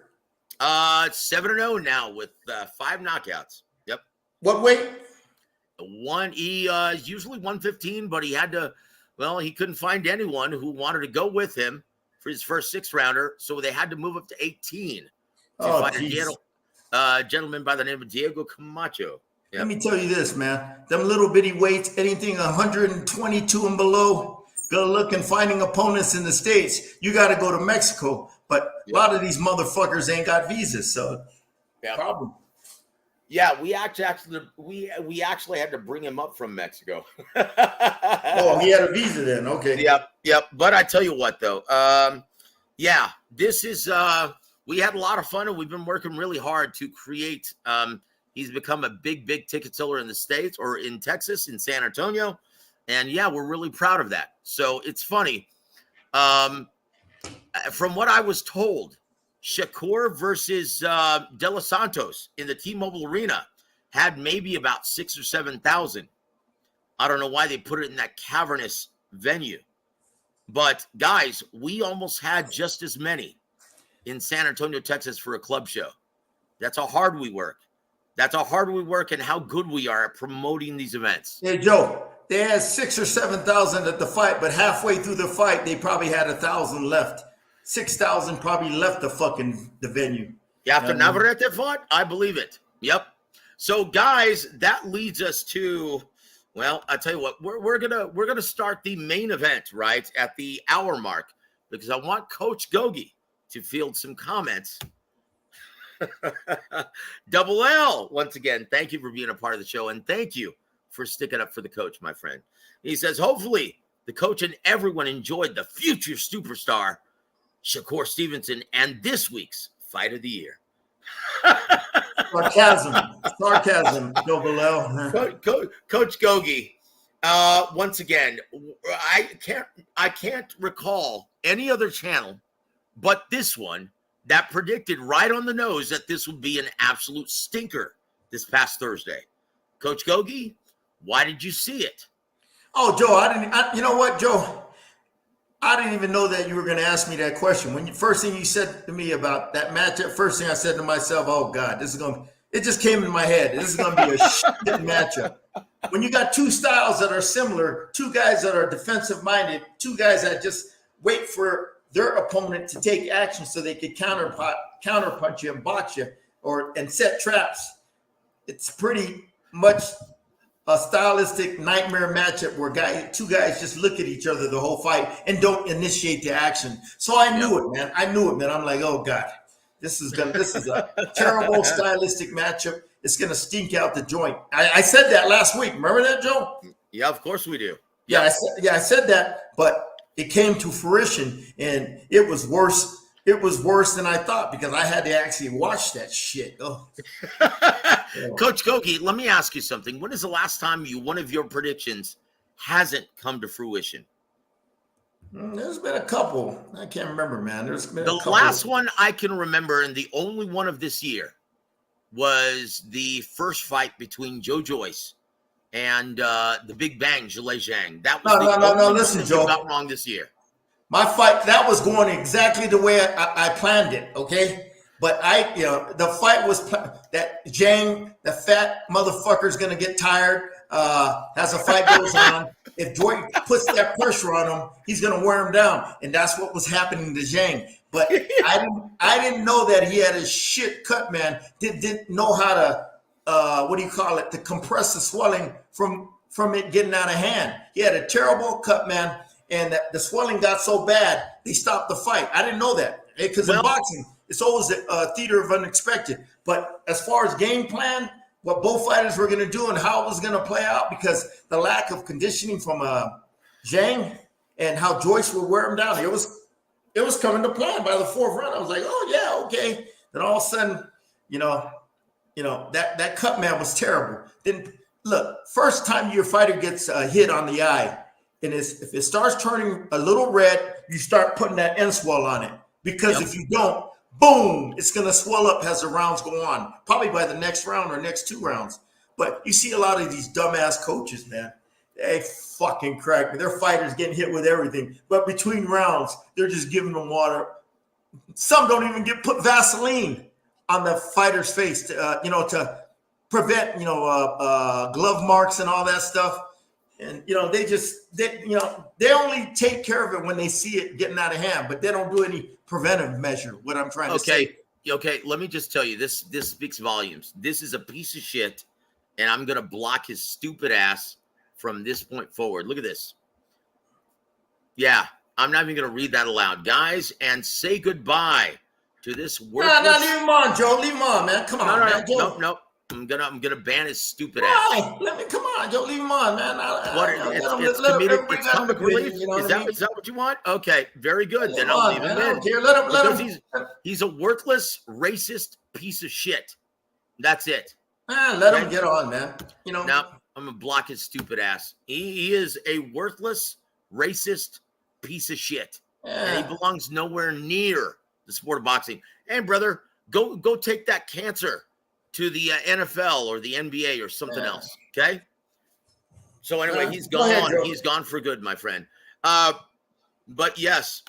S3: 7-0 now with 5 knockouts. Yep.
S4: What weight?
S3: He is usually 115, but he couldn't find anyone who wanted to go with him for his first 6-rounder, so they had to move up to 18 to find a gentleman by the name of Diego Camacho. Yep.
S4: Let me tell you this, man. Them little bitty weights, anything 122 and below, good looking, finding opponents in the States. You got to go to Mexico. But a lot of these motherfuckers ain't got visas, so problem.
S3: Yeah, we actually had to bring him up from Mexico.
S4: Oh, he had a visa then. Okay.
S3: Yep. But I tell you what, though, this is we had a lot of fun, and we've been working really hard to create. He's become a big ticket seller in the States, or in Texas, in San Antonio. And we're really proud of that. So it's funny. From what I was told, Shakur versus De Los Santos in the T-Mobile Arena had maybe about 6,000 or 7,000. I don't know why they put it in that cavernous venue. But guys, we almost had just as many in San Antonio, Texas for a club show. That's how hard we work. And how good we are at promoting these events.
S4: Hey, Joe, they had 6,000 or 7,000 at the fight, but halfway through the fight, they probably had 1,000 left. 6,000 probably left the venue.
S3: After Navarrete fought, I believe it. Yep. So, guys, that leads us to, well, I tell you what, we're gonna start the main event right at the hour mark, because I want Coach Gogue to field some comments. Double L, once again, thank you for being a part of the show, and thank you for sticking up for the coach, my friend. He says, hopefully the coach and everyone enjoyed the future superstar, Shakur Stevenson, and this week's Fight of the Year.
S4: Sarcasm, Double L.
S3: Coach Gogue, once again, I can't recall any other channel but this one that predicted right on the nose that this would be an absolute stinker this past Thursday. Coach Gogue, why did you see it?
S4: Oh, Joe, you know what, Joe? I didn't even know that you were going to ask me that question. When first thing you said to me about that matchup, first thing I said to myself, oh God, it just came in my head. This is going to be a shit matchup. When you got two styles that are similar, two guys that are defensive minded, two guys that just wait for their opponent to take action so they could counterpunch you and box you and set traps. It's pretty much a stylistic nightmare matchup where two guys just look at each other the whole fight and don't initiate the action. So I knew it, man. I'm like, oh God, this is a terrible stylistic matchup. It's gonna stink out the joint. I said that last week. Remember that, Joe?
S3: Yeah, of course we do.
S4: Yeah, I said that, but it came to fruition, and it was worse. It was worse than I thought because I had to actually watch that shit. Oh.
S3: Coach Gogue, let me ask you something. When is the last time one of your predictions hasn't come to fruition?
S4: There's been a couple. I can't remember, man. There's been
S3: the last one I can remember, and the only one of this year, was the first fight between Joe Joyce and the Big Bang, Zhilei Zhang. That was
S4: no. Listen, Joe,
S3: got wrong this year.
S4: My fight, that was going exactly the way I planned it, okay? But the fight was that Zhang, the fat motherfucker's going to get tired as the fight goes on. If Joy puts that pressure on him, he's going to wear him down. And that's what was happening to Zhang. But I didn't know that he had a shit cut, man. Didn't know how to, to compress the swelling from it getting out of hand. He had a terrible cut, man. And the swelling got so bad, they stopped the fight. I didn't know that because in boxing, it's always a theater of unexpected. But as far as game plan, what both fighters were going to do and how it was going to play out, because the lack of conditioning from Zhang and how Joyce would wear him down, it was coming to plan by the fourth round. I was like, oh yeah, okay. Then all of a sudden, that cut, man, was terrible. Then look, first time your fighter gets hit on the eye, and if it starts turning a little red, you start putting that end swell on it. Because if you don't, boom, it's going to swell up as the rounds go on, probably by the next round or next two rounds. But you see a lot of these dumbass coaches, man. They fucking crack me. Their fighters getting hit with everything. But between rounds, they're just giving them water. Some don't even put Vaseline on the fighter's face to prevent, glove marks and all that stuff. And, they only take care of it when they see it getting out of hand, but they don't do any preventive measure, what I'm trying to say.
S3: Okay, let me just tell you, this speaks volumes. This is a piece of shit, and I'm going to block his stupid ass from this point forward. Look at this. Yeah, I'm not even going to read that aloud. Guys, and say goodbye to this worthless...
S4: No, leave him on, Joe. Leave him on, man. Come on, man.
S3: No. I'm gonna ban his stupid ass.
S4: Come on, don't leave him on, man.
S3: It's comedic. It's comic relief. Is that what you want? Okay, very good. Then I'll leave him in. Let him. He's a worthless, racist piece of shit. That's it.
S4: Let him get on, man.
S3: Now I'm gonna block his stupid ass. He is a worthless, racist piece of shit, and he belongs nowhere near the sport of boxing. Hey, brother, go take that cancer to the NFL or the NBA or something else, okay? So anyway, he's gone. He's gone for good, my friend. But yes,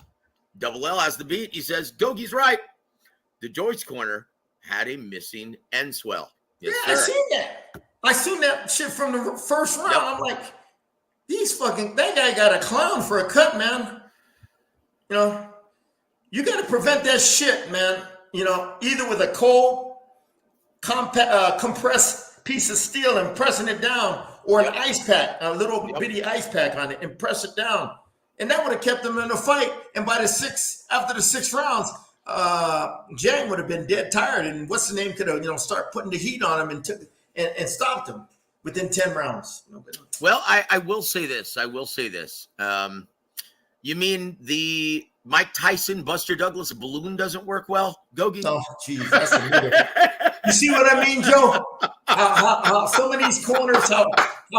S3: Double L has the beat. He says, Gogue's right. The Joyce corner had a missing end swell. Yes,
S4: sir. I seen that. I seen that shit from the first round. Yep. I'm like, that guy got a clown for a cut, man. You got to prevent that shit, man. Either with a cold, compressed piece of steel and pressing it down, or an ice pack, a little bitty ice pack on it, and press it down. And that would have kept them in the fight. And by after the 6 rounds, Jang would have been dead tired, and what's the name could have start putting the heat on him and stopped him within 10 rounds.
S3: Well, I will say this. You mean the Mike Tyson, Buster Douglas balloon doesn't work well, Gogue?
S4: Oh, geez, that's a little. You see what I mean, Joe? How some of these corners, how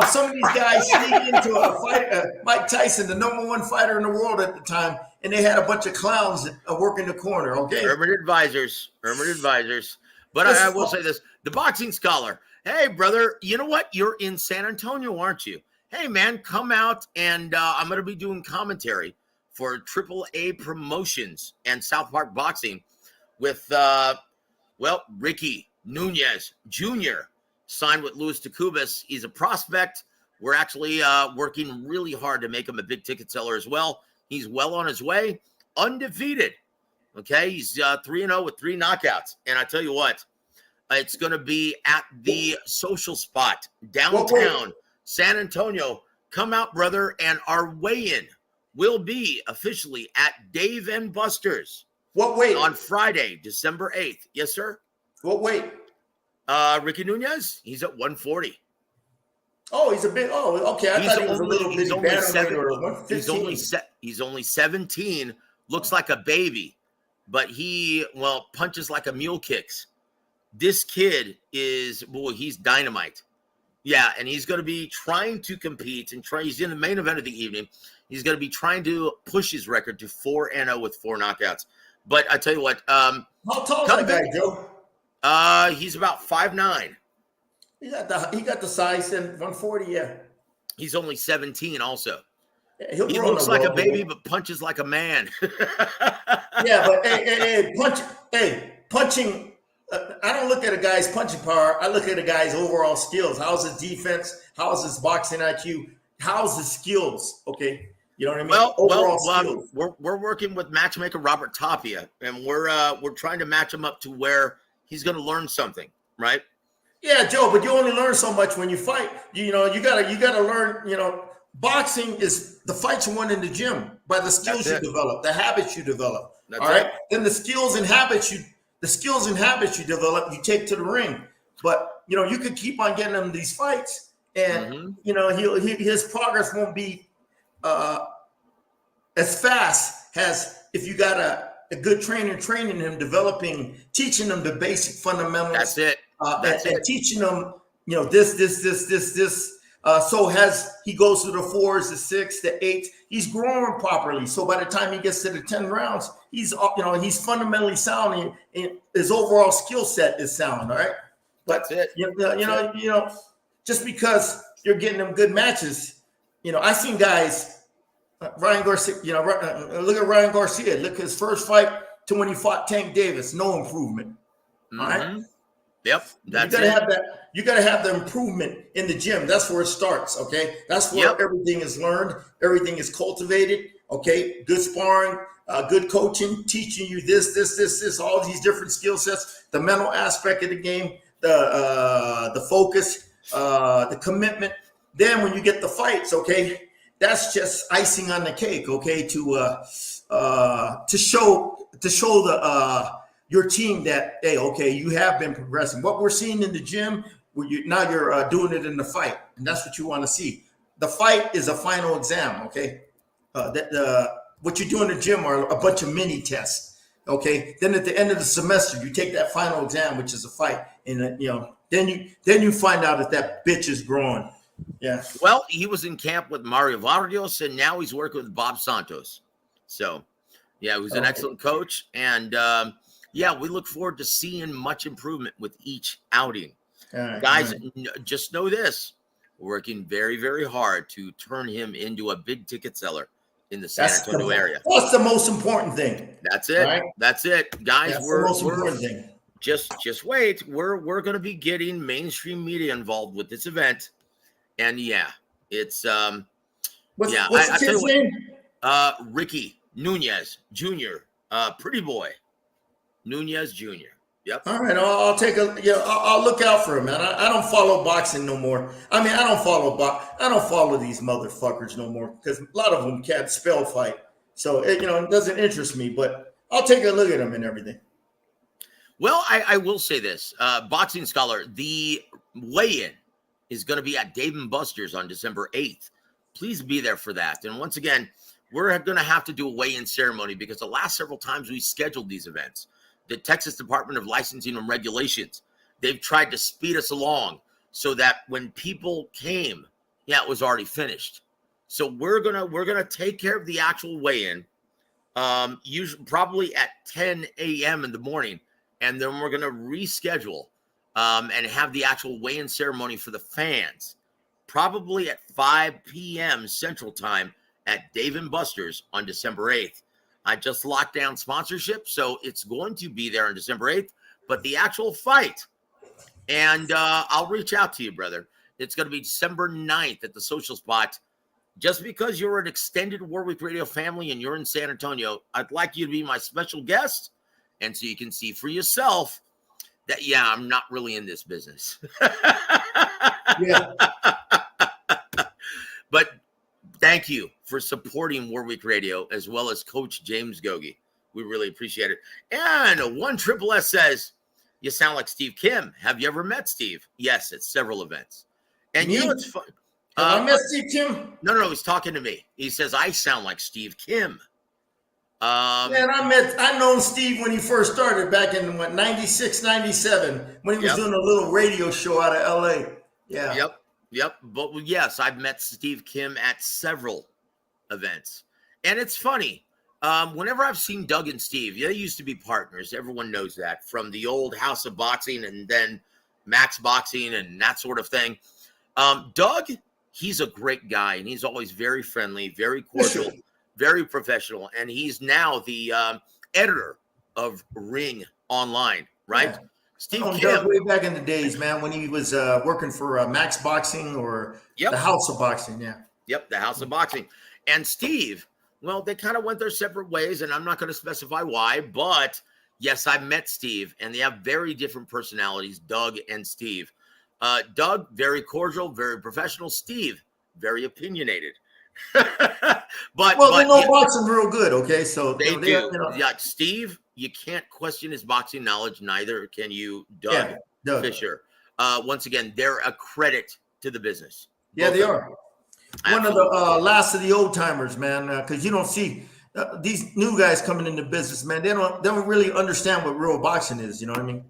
S4: some of these guys sneak into a fight. Mike Tyson, the #1 fighter in the world at the time, and they had a bunch of clowns working the corner. Okay,
S3: Urban advisors. But I will say this: the boxing scholar. Hey, brother, you know what? You're in San Antonio, aren't you? Hey, man, come out, and I'm going to be doing commentary for AAA Promotions and South Park Boxing with, Ricky Nunez Jr. signed with Luis Tacubas. He's a prospect. We're actually working really hard to make him a big ticket seller as well. He's well on his way, undefeated. Okay, he's 3-0 with 3 knockouts. And I tell you what, it's going to be at the Social Spot downtown San Antonio. Come out, brother, and our weigh-in will be officially at Dave and Buster's.
S4: What weight?
S3: On Friday, December 8th. Yes, sir.
S4: What weight?
S3: Ricky Nunez, he's at 140.
S4: Oh, he's a big. Oh, okay. I thought he was a little bitty bantamweight.
S3: He's only 17. Looks like a baby, but he punches like a mule kicks. This kid he's dynamite. Yeah, and he's going to be trying to compete and he's in the main event of the evening. He's going to be trying to push his record to 4-0 with 4 knockouts. But I tell you what,
S4: how tall is that guy, Joe?
S3: He's about 5'9".
S4: He got the size and 140. Yeah.
S3: He's only 17. Also,
S4: yeah,
S3: he looks like a baby, but punches like a man.
S4: Yeah, but punching. I don't look at a guy's punching power. I look at a guy's overall skills. How's his defense? How's his boxing IQ? How's his skills? Okay, you know what I mean.
S3: We're working with matchmaker Robert Tapia, and we're trying to match him up to where he's going to learn something, right?
S4: Yeah, Joe, but you only learn so much when you fight. You gotta learn. Boxing is the fights you won in the gym by the skills you develop, the habits you develop.
S3: That's
S4: all right. Then the skills and habits you develop, you take to the ring. But you could keep on getting him these fights, and his progress won't be as fast as if you got a good trainer training him, teaching him the basic fundamentals.
S3: That's it.
S4: And teaching them, this. So as he goes to the 4s, the 6, the 8, he's growing properly. So by the time he gets to the 10 rounds, he's fundamentally sound, and his overall skill set is sound. All right,
S3: but that's it.
S4: Just because you're getting them good matches, I seen guys, Ryan Garcia. Look at Ryan Garcia. Look at his first fight to when he fought Tank Davis. No improvement.
S3: Mm-hmm.
S4: All right.
S3: Yep,
S4: you gotta have the improvement in the gym. That's where it starts. Okay, that's where everything is learned, everything is cultivated. Okay, good sparring, good coaching, teaching you this, all these different skill sets, the mental aspect of the game, the focus, the commitment. Then when you get the fights, okay, that's just icing on the cake. Okay, to show your team that, hey, okay, you have been progressing. What we're seeing in the gym, now you're doing it in the fight, and that's what you want to see. The fight is a final exam, okay? What you do in the gym are a bunch of mini tests, okay? Then at the end of the semester, you take that final exam, which is a fight, and then you find out if that bitch is growing. Yeah.
S3: Well, he was in camp with Mario Vargas, and now he's working with Bob Santos. So, yeah, he's an excellent coach, and we look forward to seeing much improvement with each outing. Guys, just know this. We're working very, very hard to turn him into a big ticket seller in the San Antonio area.
S4: That's the most important thing.
S3: That's it. Right? That's it. Guys,
S4: that's the most important thing.
S3: Just wait. We're going to be getting mainstream media involved with this event. And it's
S4: what's the kid's name?
S3: Ricky Nunez Jr. Pretty boy. Nunez Jr. Yep.
S4: All right, I'll look out for him, man. I don't follow boxing no more. I mean, I don't follow these motherfuckers no more because a lot of them can't spell fight. So it doesn't interest me. But I'll take a look at them and everything.
S3: Well, I will say this, Boxing Scholar, the weigh-in is going to be at Dave & Buster's on December 8th. Please be there for that. And once again, we're going to have to do a weigh-in ceremony because the last several times we scheduled these events, the Texas Department of Licensing and Regulations, they've tried to speed us along so that when people came, it was already finished. So we're gonna take care of the actual weigh-in, usually probably at 10 a.m. in the morning. And then we're going to reschedule and have the actual weigh-in ceremony for the fans, probably at 5 p.m. Central Time at Dave & Buster's on December 8th. I just locked down sponsorship, so it's going to be there on December 8th. But the actual fight, and I'll reach out to you, brother. It's going to be December 9th at the Social Spot. Just because you're an extended Warwick Radio family and you're in San Antonio, I'd like you to be my special guest. And so you can see for yourself that, I'm not really in this business.
S4: Yeah.
S3: But thank you for supporting Warwick Radio as well as Coach James Gogue. We really appreciate it. And one Triple S says, you sound like Steve Kim. Have you ever met Steve? Yes, at several events. And you know what's fun?
S4: I met Steve Kim.
S3: No, he's talking to me. He says, I sound like Steve Kim.
S4: Man, I known Steve when he first started back in 96, 97, when he was doing a little radio show out of LA. Yeah.
S3: Yep. But yes, I've met Steve Kim at several events. And it's funny. Whenever I've seen Doug and Steve, they used to be partners. Everyone knows that from the old House of Boxing and then Max Boxing and that sort of thing. Doug, he's a great guy and he's always very friendly, very cordial. Very professional, and he's now the editor of Ring Online, right? Yeah. Steve Kim,
S4: Doug way back in the days, man, when he was working for Max Boxing or the House of Boxing,
S3: Yep, the House of Boxing. And Steve, well, they kind of went their separate ways, and I'm not going to specify why, but yes, I met Steve, and they have very different personalities, Doug and Steve. Doug, very cordial, very professional. Steve, very opinionated. But
S4: they know boxing real good, okay? So
S3: they do. You know. Yeah, Steve, you can't question his boxing knowledge. Neither can you, Doug Fisher. Once again, they're a credit to the business.
S4: Yeah, they are. Absolutely. One of the last of the old timers, man. Because you don't see these new guys coming into business, man. They don't really understand what real boxing is. You know what I mean?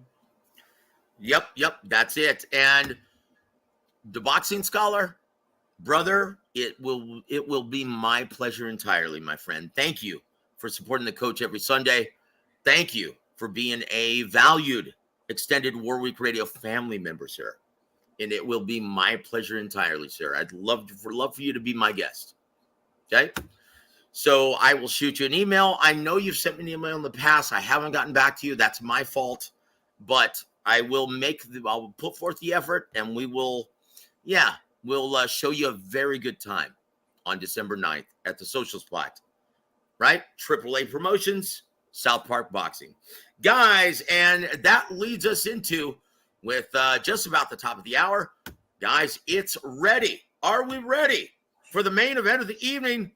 S3: Yep. That's it. And the Boxing Scholar, brother, it will be my pleasure entirely, my friend. Thank you for supporting the coach every Sunday. Thank you for being a valued extended Warwick Radio family member, sir. And it will be my pleasure entirely, sir. I'd love for you to be my guest. Okay? So I will shoot you an email. I know you've sent me an email in the past. I haven't gotten back to you. That's my fault. But I will I'll put forth the effort, and we will, we'll show you a very good time on December 9th at the Social Spot, right? AAA Promotions, South Park Boxing. Guys, and that leads us into, with just about the top of the hour, guys, it's ready. Are we ready for the main event of the evening?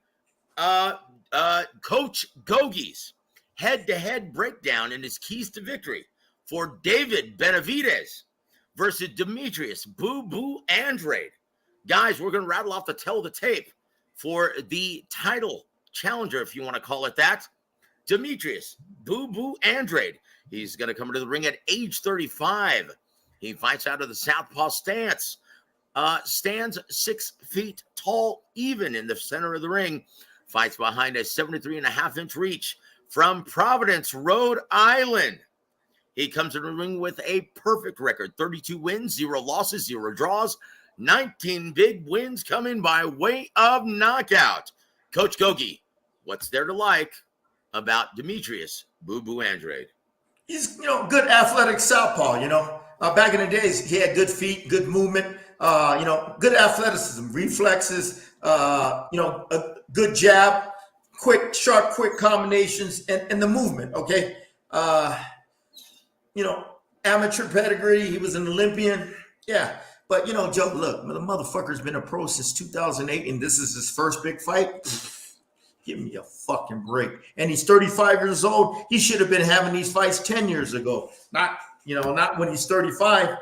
S3: Coach Gogue's head-to-head breakdown and his keys to victory for David Benavidez versus Demetrius Boo Boo Andrade. Guys, we're going to rattle off the tell of the tape for the title challenger, if you want to call it that. Demetrius Boo Boo Andrade. He's going to come into the ring at age 35. He fights out of the southpaw stance. Stands 6 feet tall, even in the center of the ring. Fights behind a 73.5-inch reach from Providence, Rhode Island. He comes in the ring with a perfect record, 32 wins, 0 losses, 0 draws, 19 big wins coming by way of knockout. Coach Gogue, what's there to like about Demetrius Boo Boo Andrade?
S4: He's, good athletic southpaw, Back in the days, he had good feet, good movement, good athleticism, reflexes, a good jab, sharp, quick combinations, and the movement, okay? Amateur pedigree. He was an Olympian. Yeah. But, Joe, look, the motherfucker's been a pro since 2008, and this is his first big fight. Give me a fucking break. And he's 35 years old. He should have been having these fights 10 years ago. Not when he's 35,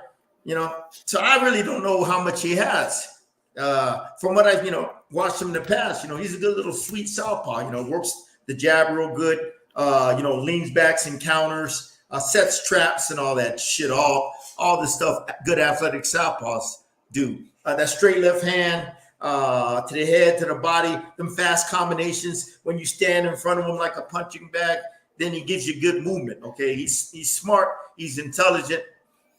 S4: So I really don't know how much he has. From what I've, watched him in the past, he's a good little sweet southpaw, works the jab real good, leans backs and counters, sets traps and all that shit, all the stuff good athletic southpaws do. That straight left hand, to the head, to the body, them fast combinations. When you stand in front of him like a punching bag, then he gives you good movement. Okay, he's smart, he's intelligent.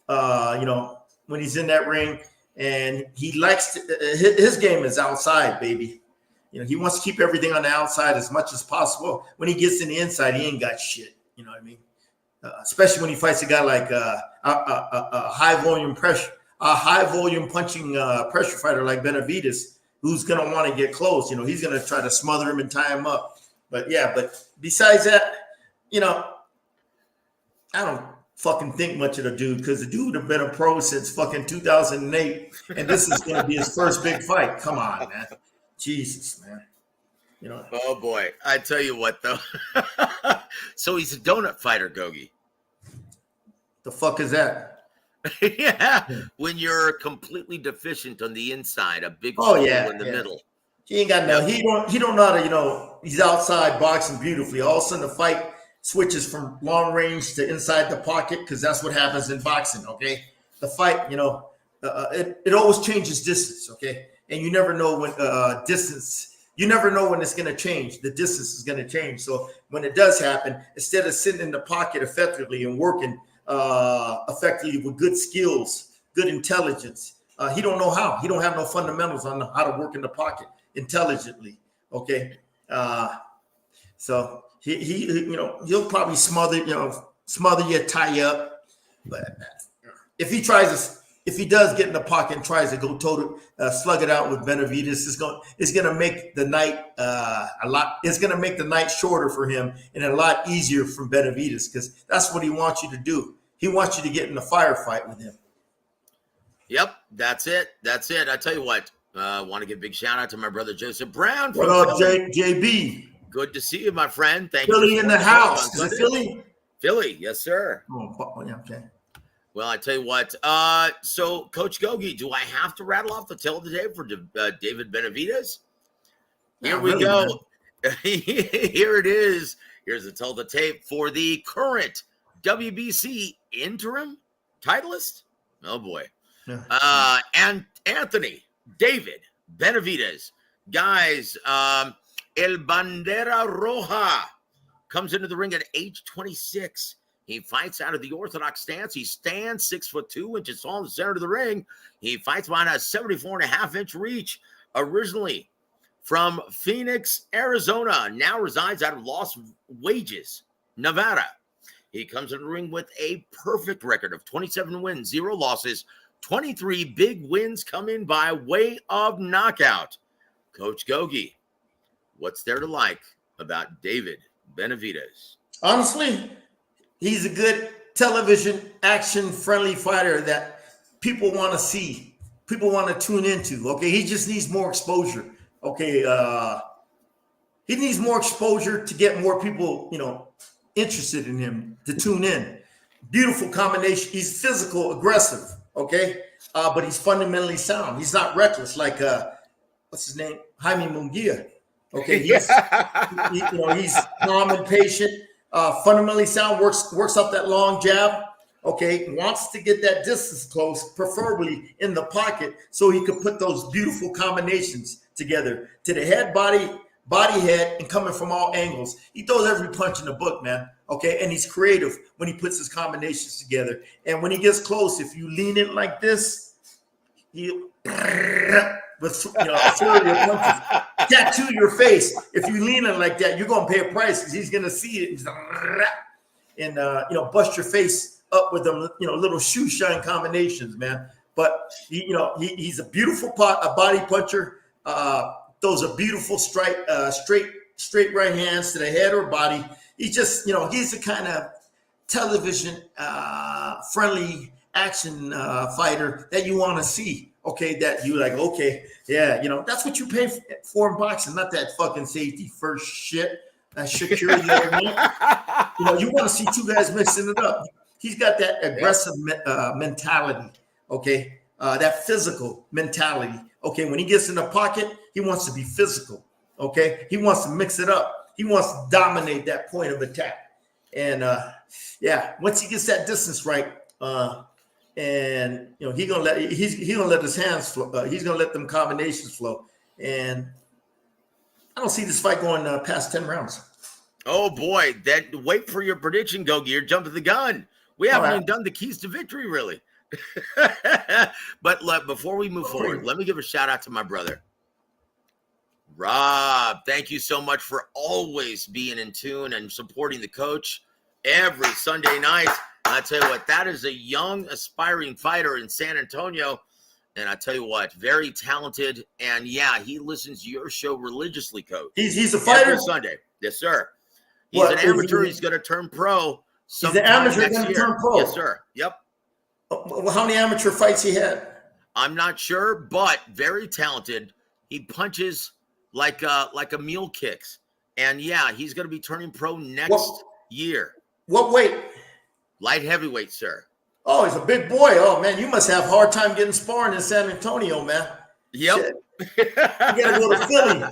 S4: When he's in that ring, and he likes his game is outside, baby. He wants to keep everything on the outside as much as possible. When he gets in the inside, he ain't got shit. You know what I mean? Especially when he fights a guy like a high volume punching pressure fighter like Benavidez, who's gonna want to get close. He's gonna try to smother him and tie him up. But besides that, I don't fucking think much of the dude, because the dude have been a pro since fucking 2008, and this is gonna be his first big fight. Come on, man. Jesus, man.
S3: Oh boy, I tell you what though. So he's a donut fighter, Gogue.
S4: The fuck is that?
S3: Yeah, when you're completely deficient on the inside, a big hole in the middle.
S4: He ain't got no. He don't know how to. He's outside boxing beautifully. All of a sudden, the fight switches from long range to inside the pocket, because that's what happens in boxing. Okay, the fight, it always changes distance. Okay, and you never know when distance. You never know when it's going to change. The distance is going to change. So when it does happen, instead of sitting in the pocket effectively and working effectively with good skills, good intelligence, he don't know how. He don't have no fundamentals on how to work in the pocket intelligently. Okay, so he'll probably smother you, tie you up. But if he does get in the pocket and tries to go slug it out with Benavidez, it's gonna make the night It's gonna make the night shorter for him and a lot easier for Benavidez, because that's what he wants you to do. He wants you to get in a firefight with him.
S3: Yep, that's it. I tell you what, I want to give a big shout out to my brother Joseph Brown.
S4: What up, JB?
S3: Good to see you, my friend. Thank
S4: Philly
S3: you.
S4: in the house. Is it Philly?
S3: Philly, yes, sir.
S4: Oh, yeah, okay.
S3: Well, I tell you what. So, Coach Gogue, do I have to rattle off the tale of the day for David Benavidez? Here we go. Here it is. Here's the tale of the tape for the current WBC interim titleist. Oh boy. And Anthony David Benavidez, guys. El Bandera Roja comes into the ring at age 26. He fights out of the orthodox stance. He stands 6'2" inches tall in the center of the ring. He fights behind a 74.5-inch reach. Originally from Phoenix, Arizona, now resides out of Las Vegas, Nevada. He comes in the ring with a perfect record of 27 wins, 0 losses. 23 big wins come in by way of knockout. Coach Gogue, what's there to like about David Benavidez?
S4: Honestly, he's a good television action-friendly fighter that people want to see, people want to tune into. Okay, he just needs more exposure. Okay, he needs more exposure to get more people, interested in him, to tune in. Beautiful combination. He's physical, aggressive. Okay, but he's fundamentally sound. He's not reckless like what's his name, Jaime Munguia. Okay, he's he's calm and patient. Fundamentally sound, works up that long jab. Okay, wants to get that distance close, preferably in the pocket, so he could put those beautiful combinations together to the head, body, head, and coming from all angles. He throws every punch in the book, man. Okay, and he's creative when he puts his combinations together. And when he gets close, if you lean in like this, he'll with a flurry of punches, tattoo your face. If you lean in like that, you're gonna pay a price, because he's gonna see it and bust your face up with them little shoe shine combinations, man. But he's a beautiful body puncher. Those are beautiful straight right hands to the head or body. He's just he's the kind of television friendly action fighter that you want to see. Okay, that you like, okay, yeah, that's what you pay for in boxing, not that fucking safety first shit, that security element. You want to see two guys mixing it up. He's got that aggressive mentality, okay, that physical mentality. Okay, when he gets in the pocket, he wants to be physical. Okay, he wants to mix it up. He wants to dominate that point of attack. And once he gets that distance right, and he's gonna let his hands flow. He's gonna let them combinations flow. And I don't see this fight going past 10 rounds.
S3: Oh boy, wait for your prediction, Gogue. You're jumping the gun. We haven't even done the keys to victory, really. But before we move forward, let me give a shout out to my brother, Rob. Thank you so much for always being in tune and supporting the coach every Sunday night. I tell you what, that is a young, aspiring fighter in San Antonio. And I tell you what, very talented. And he listens to your show religiously, Coach.
S4: He's a fighter?
S3: Every Sunday. Yes, sir. He's an amateur. He's going to turn pro.
S4: He's an amateur going to turn pro?
S3: Yes, sir. Yep.
S4: Well, how many amateur fights he had?
S3: I'm not sure, but very talented. He punches like a mule kicks. And he's going to be turning pro next year.
S4: What weight?
S3: Light heavyweight, sir.
S4: Oh, he's a big boy. Oh, man, you must have a hard time getting sparring in San Antonio, man.
S3: Yep.
S4: You got to go to Philly.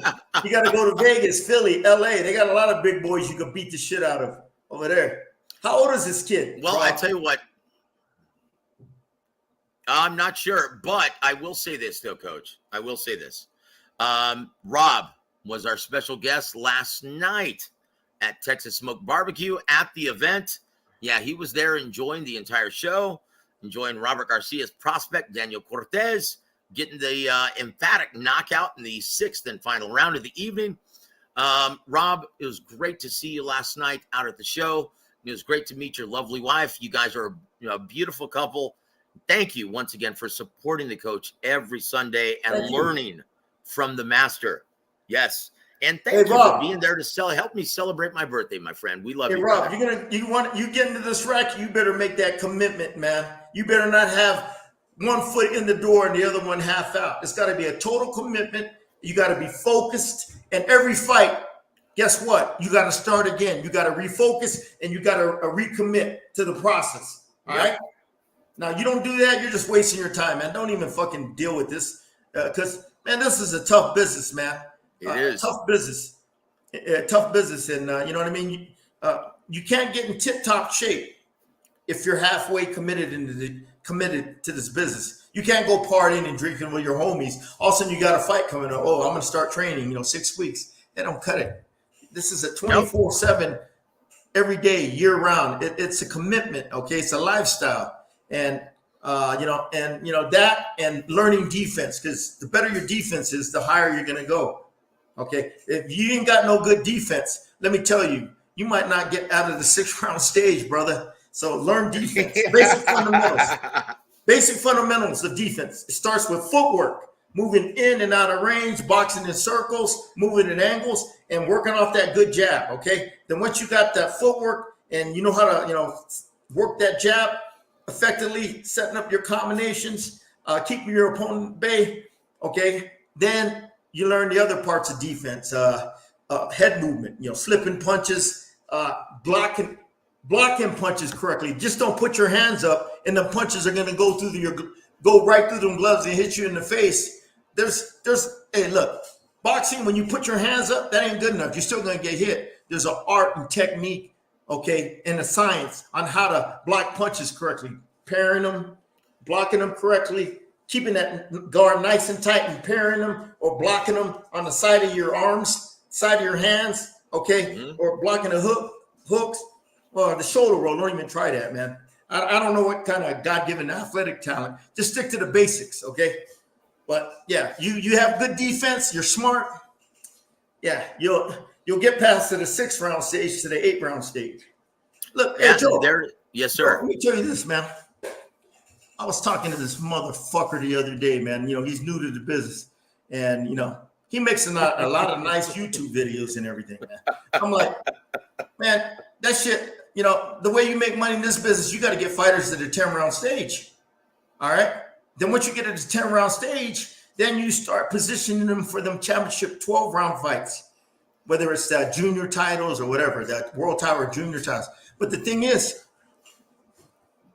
S4: You got to go to Vegas, Philly, L.A. They got a lot of big boys you can beat the shit out of over there. How old is this kid?
S3: Well,
S4: Rob?
S3: I tell you what. I'm not sure, but I will say this, though, Coach. I will say this. Rob was our special guest last night at Texas Smoke Barbecue at the event. Yeah, he was there enjoying the entire show, enjoying Robert Garcia's prospect, Daniel Cortez, getting the emphatic knockout in the 6th and final round of the evening. Rob, it was great to see you last night out at the show. It was great to meet your lovely wife. You guys are a beautiful couple. Thank you once again for supporting the coach every Sunday and learning from the master. Yes. And thank you
S4: Rob,
S3: for being there to help me celebrate my birthday, my friend. We love you.
S4: Hey, Rob, you get into this racket, you better make that commitment, man. You better not have one foot in the door and the other one half out. It's got to be a total commitment. You got to be focused. And every fight, guess what? You got to start again. You got to refocus and you got to recommit to the process. All right? Now, you don't do that, you're just wasting your time, man. Don't even fucking deal with this. Because, man, this is a tough business, man.
S3: It is.
S4: Tough business. Tough business. And, you know what I mean? You can't get in tip-top shape if you're halfway committed to this business. You can't go partying and drinking with your homies. All of a sudden, you got a fight coming up. Oh, I'm going to start training, 6 weeks. They don't cut it. This is a 24/7, every day, year-round. It's a commitment, okay? It's a lifestyle. And, that and learning defense, because the better your defense is, the higher you're going to go. Okay. If you ain't got no good defense, let me tell you, you might not get out of the 6th round stage, brother. So learn defense, basic fundamentals of defense. It starts with footwork, moving in and out of range, boxing in circles, moving in angles, and working off that good jab. Okay. Then once you got that footwork and you know how to, work that jab effectively, setting up your combinations, keeping your opponent at bay. Okay. Then you learn the other parts of defense, head movement, slipping punches, blocking punches correctly. Just don't put your hands up and the punches are going to go right through them gloves and hit you in the face. Hey, look, boxing, when you put your hands up, that ain't good enough. You're still going to get hit. There's an art and technique, okay, and a science on how to block punches correctly, pairing them, blocking them correctly, keeping that guard nice and tight and pairing them or blocking them on the side of your arms, side of your hands, okay, or blocking the hooks, or the shoulder roll. Don't even try that, man. I don't know what kind of God-given athletic talent. Just stick to the basics, okay? But yeah, you have good defense. You're smart. Yeah, you'll get past to the 6th round stage to the 8th round stage. Look, hey, Joe,
S3: yes, sir.
S4: Let me tell you this, man. I was talking to this motherfucker the other day, man. He's new to the business, and he makes a lot of nice YouTube videos and everything, man. I'm like, man, that shit. The way you make money in this business, you got to get fighters to the 10 round stage. All right, Then once you get to the 10-round stage, then you start positioning them for them championship 12-round fights, whether it's junior titles or whatever, that world title or junior titles. But the thing is,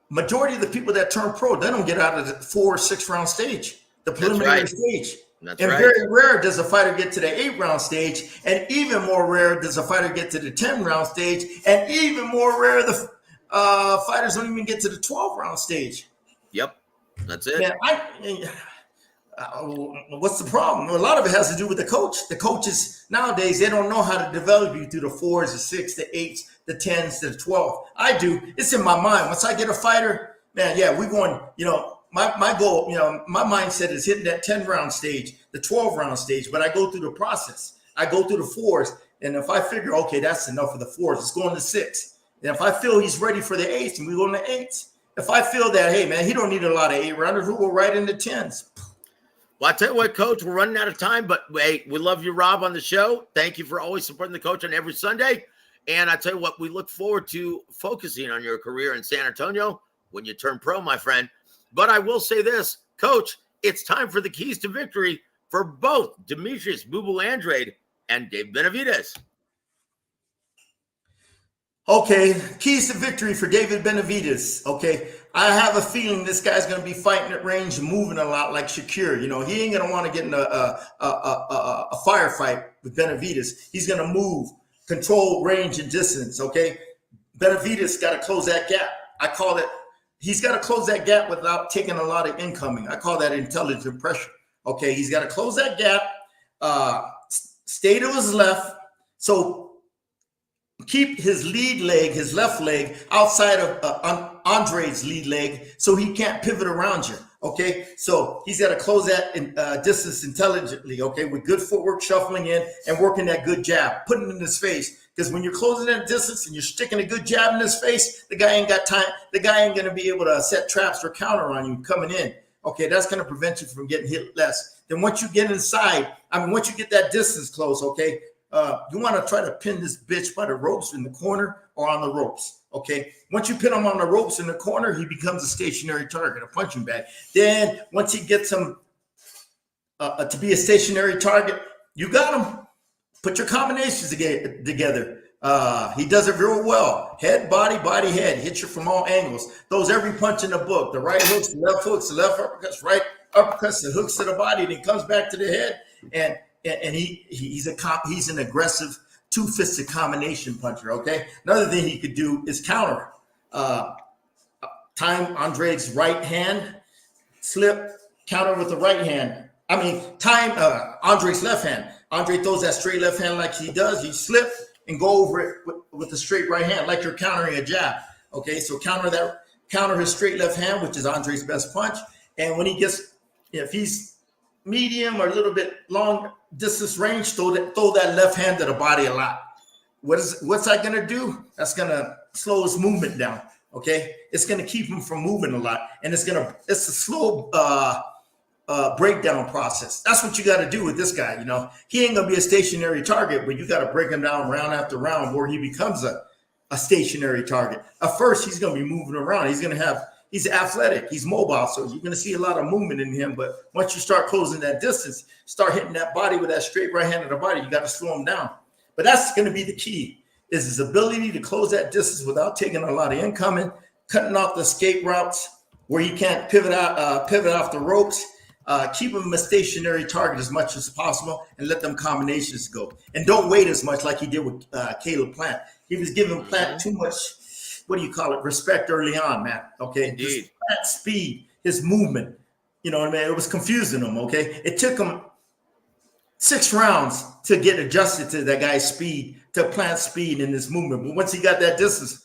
S4: majority of the people that turn pro, they don't get out of the 4 or 6-round stage, the preliminary stage.
S3: That's
S4: and
S3: right.
S4: very rare does a fighter get to the 8-round stage, and even more rare does a fighter get to the 10-round stage, and even more rare the fighters don't even get to the 12-round stage.
S3: Yep, that's it.
S4: Man, what's the problem? A lot of it has to do with the coach. The coaches nowadays, they don't know how to develop you through the 4s, the 6s, the 8s, the 10s, the 12. I do. It's in my mind. Once I get a fighter, man, yeah, we're going, my goal, my mindset is hitting that 10-round stage, the 12-round stage, but I go through the process. I go through the 4s, and if I figure, okay, that's enough for the 4s, it's going to 6. And if I feel he's ready for the 8s, and we go to the 8s. If I feel that, hey, man, he don't need a lot of 8-rounders, we'll go right into 10s.
S3: Well, I tell you what, Coach, we're running out of time, but hey, we love you, Rob, on the show. Thank you for always supporting the coach on every Sunday. And I tell you what, we look forward to focusing on your career in San Antonio when you turn pro, my friend. But I will say this, Coach, it's time for the keys to victory for both Demetrius Boo-Boo Andrade and Dave Benavidez.
S4: Okay, keys to victory for David Benavidez. Okay, I have a feeling this guy's going to be fighting at range and moving a lot like Shakir. He ain't going to want to get in a firefight with Benavidez. He's going to move, control range and distance. Okay, Benavidez got to close that gap. I call it. He's got to close that gap without taking a lot of incoming. I call that intelligent pressure. Okay, he's got to close that gap. Stay to his left. So keep his lead leg, his left leg, outside of Andrade's lead leg so he can't pivot around you, okay? So he's got to close that distance intelligently, okay, with good footwork, shuffling in, and working that good jab, putting it in his face. Because when you're closing that distance and you're sticking a good jab in his face, the guy ain't got time. The guy ain't going to be able to set traps or counter on you coming in. Okay, that's going to prevent you from getting hit less. Then once you get inside, once you get that distance close, okay, you want to try to pin this bitch by the ropes in the corner or on the ropes, okay? Once you pin him on the ropes in the corner, he becomes a stationary target, a punching bag. Then once he gets him to be a stationary target, you got him. Put your combinations together. He does it real well. Head, body, body, head. Hits you from all angles. Throws every punch in the book. The right hooks, the left uppercuts, right uppercuts, the hooks to the body. Then comes back to the head. And he's an aggressive two-fisted combination puncher, okay? Another thing he could do is counter. Time Andrade's right hand, slip, counter with the right hand. Time Andrade's left hand. Andre throws that straight left hand like he does. He slip and go over it with the straight right hand like you're countering a jab, okay? So counter his straight left hand, which is Andrade's best punch. And when he gets, if he's medium or a little bit long distance range, throw that left hand to the body a lot. What's that going to do? That's going to slow his movement down, okay? It's going to keep him from moving a lot, and it's a slow breakdown process. That's what you got to do with this guy. He ain't going to be a stationary target, but you got to break him down round after round where he becomes a stationary target. At first, he's going to be moving around. He's athletic. He's mobile. So you're going to see a lot of movement in him. But once you start closing that distance, start hitting that body with that straight right hand of the body, you got to slow him down. But that's going to be the key, is his ability to close that distance without taking a lot of incoming, cutting off the escape routes where he can't pivot off the ropes, keep him a stationary target as much as possible, and let them combinations go. And don't wait as much like he did with Caleb Plant. He was giving Plant too much, respect early on, man. Okay.
S3: Indeed.
S4: Plant speed, his movement, it was confusing him. Okay. It took him 6 rounds to get adjusted to that guy's speed, to Plant's speed in his movement. But once he got that distance,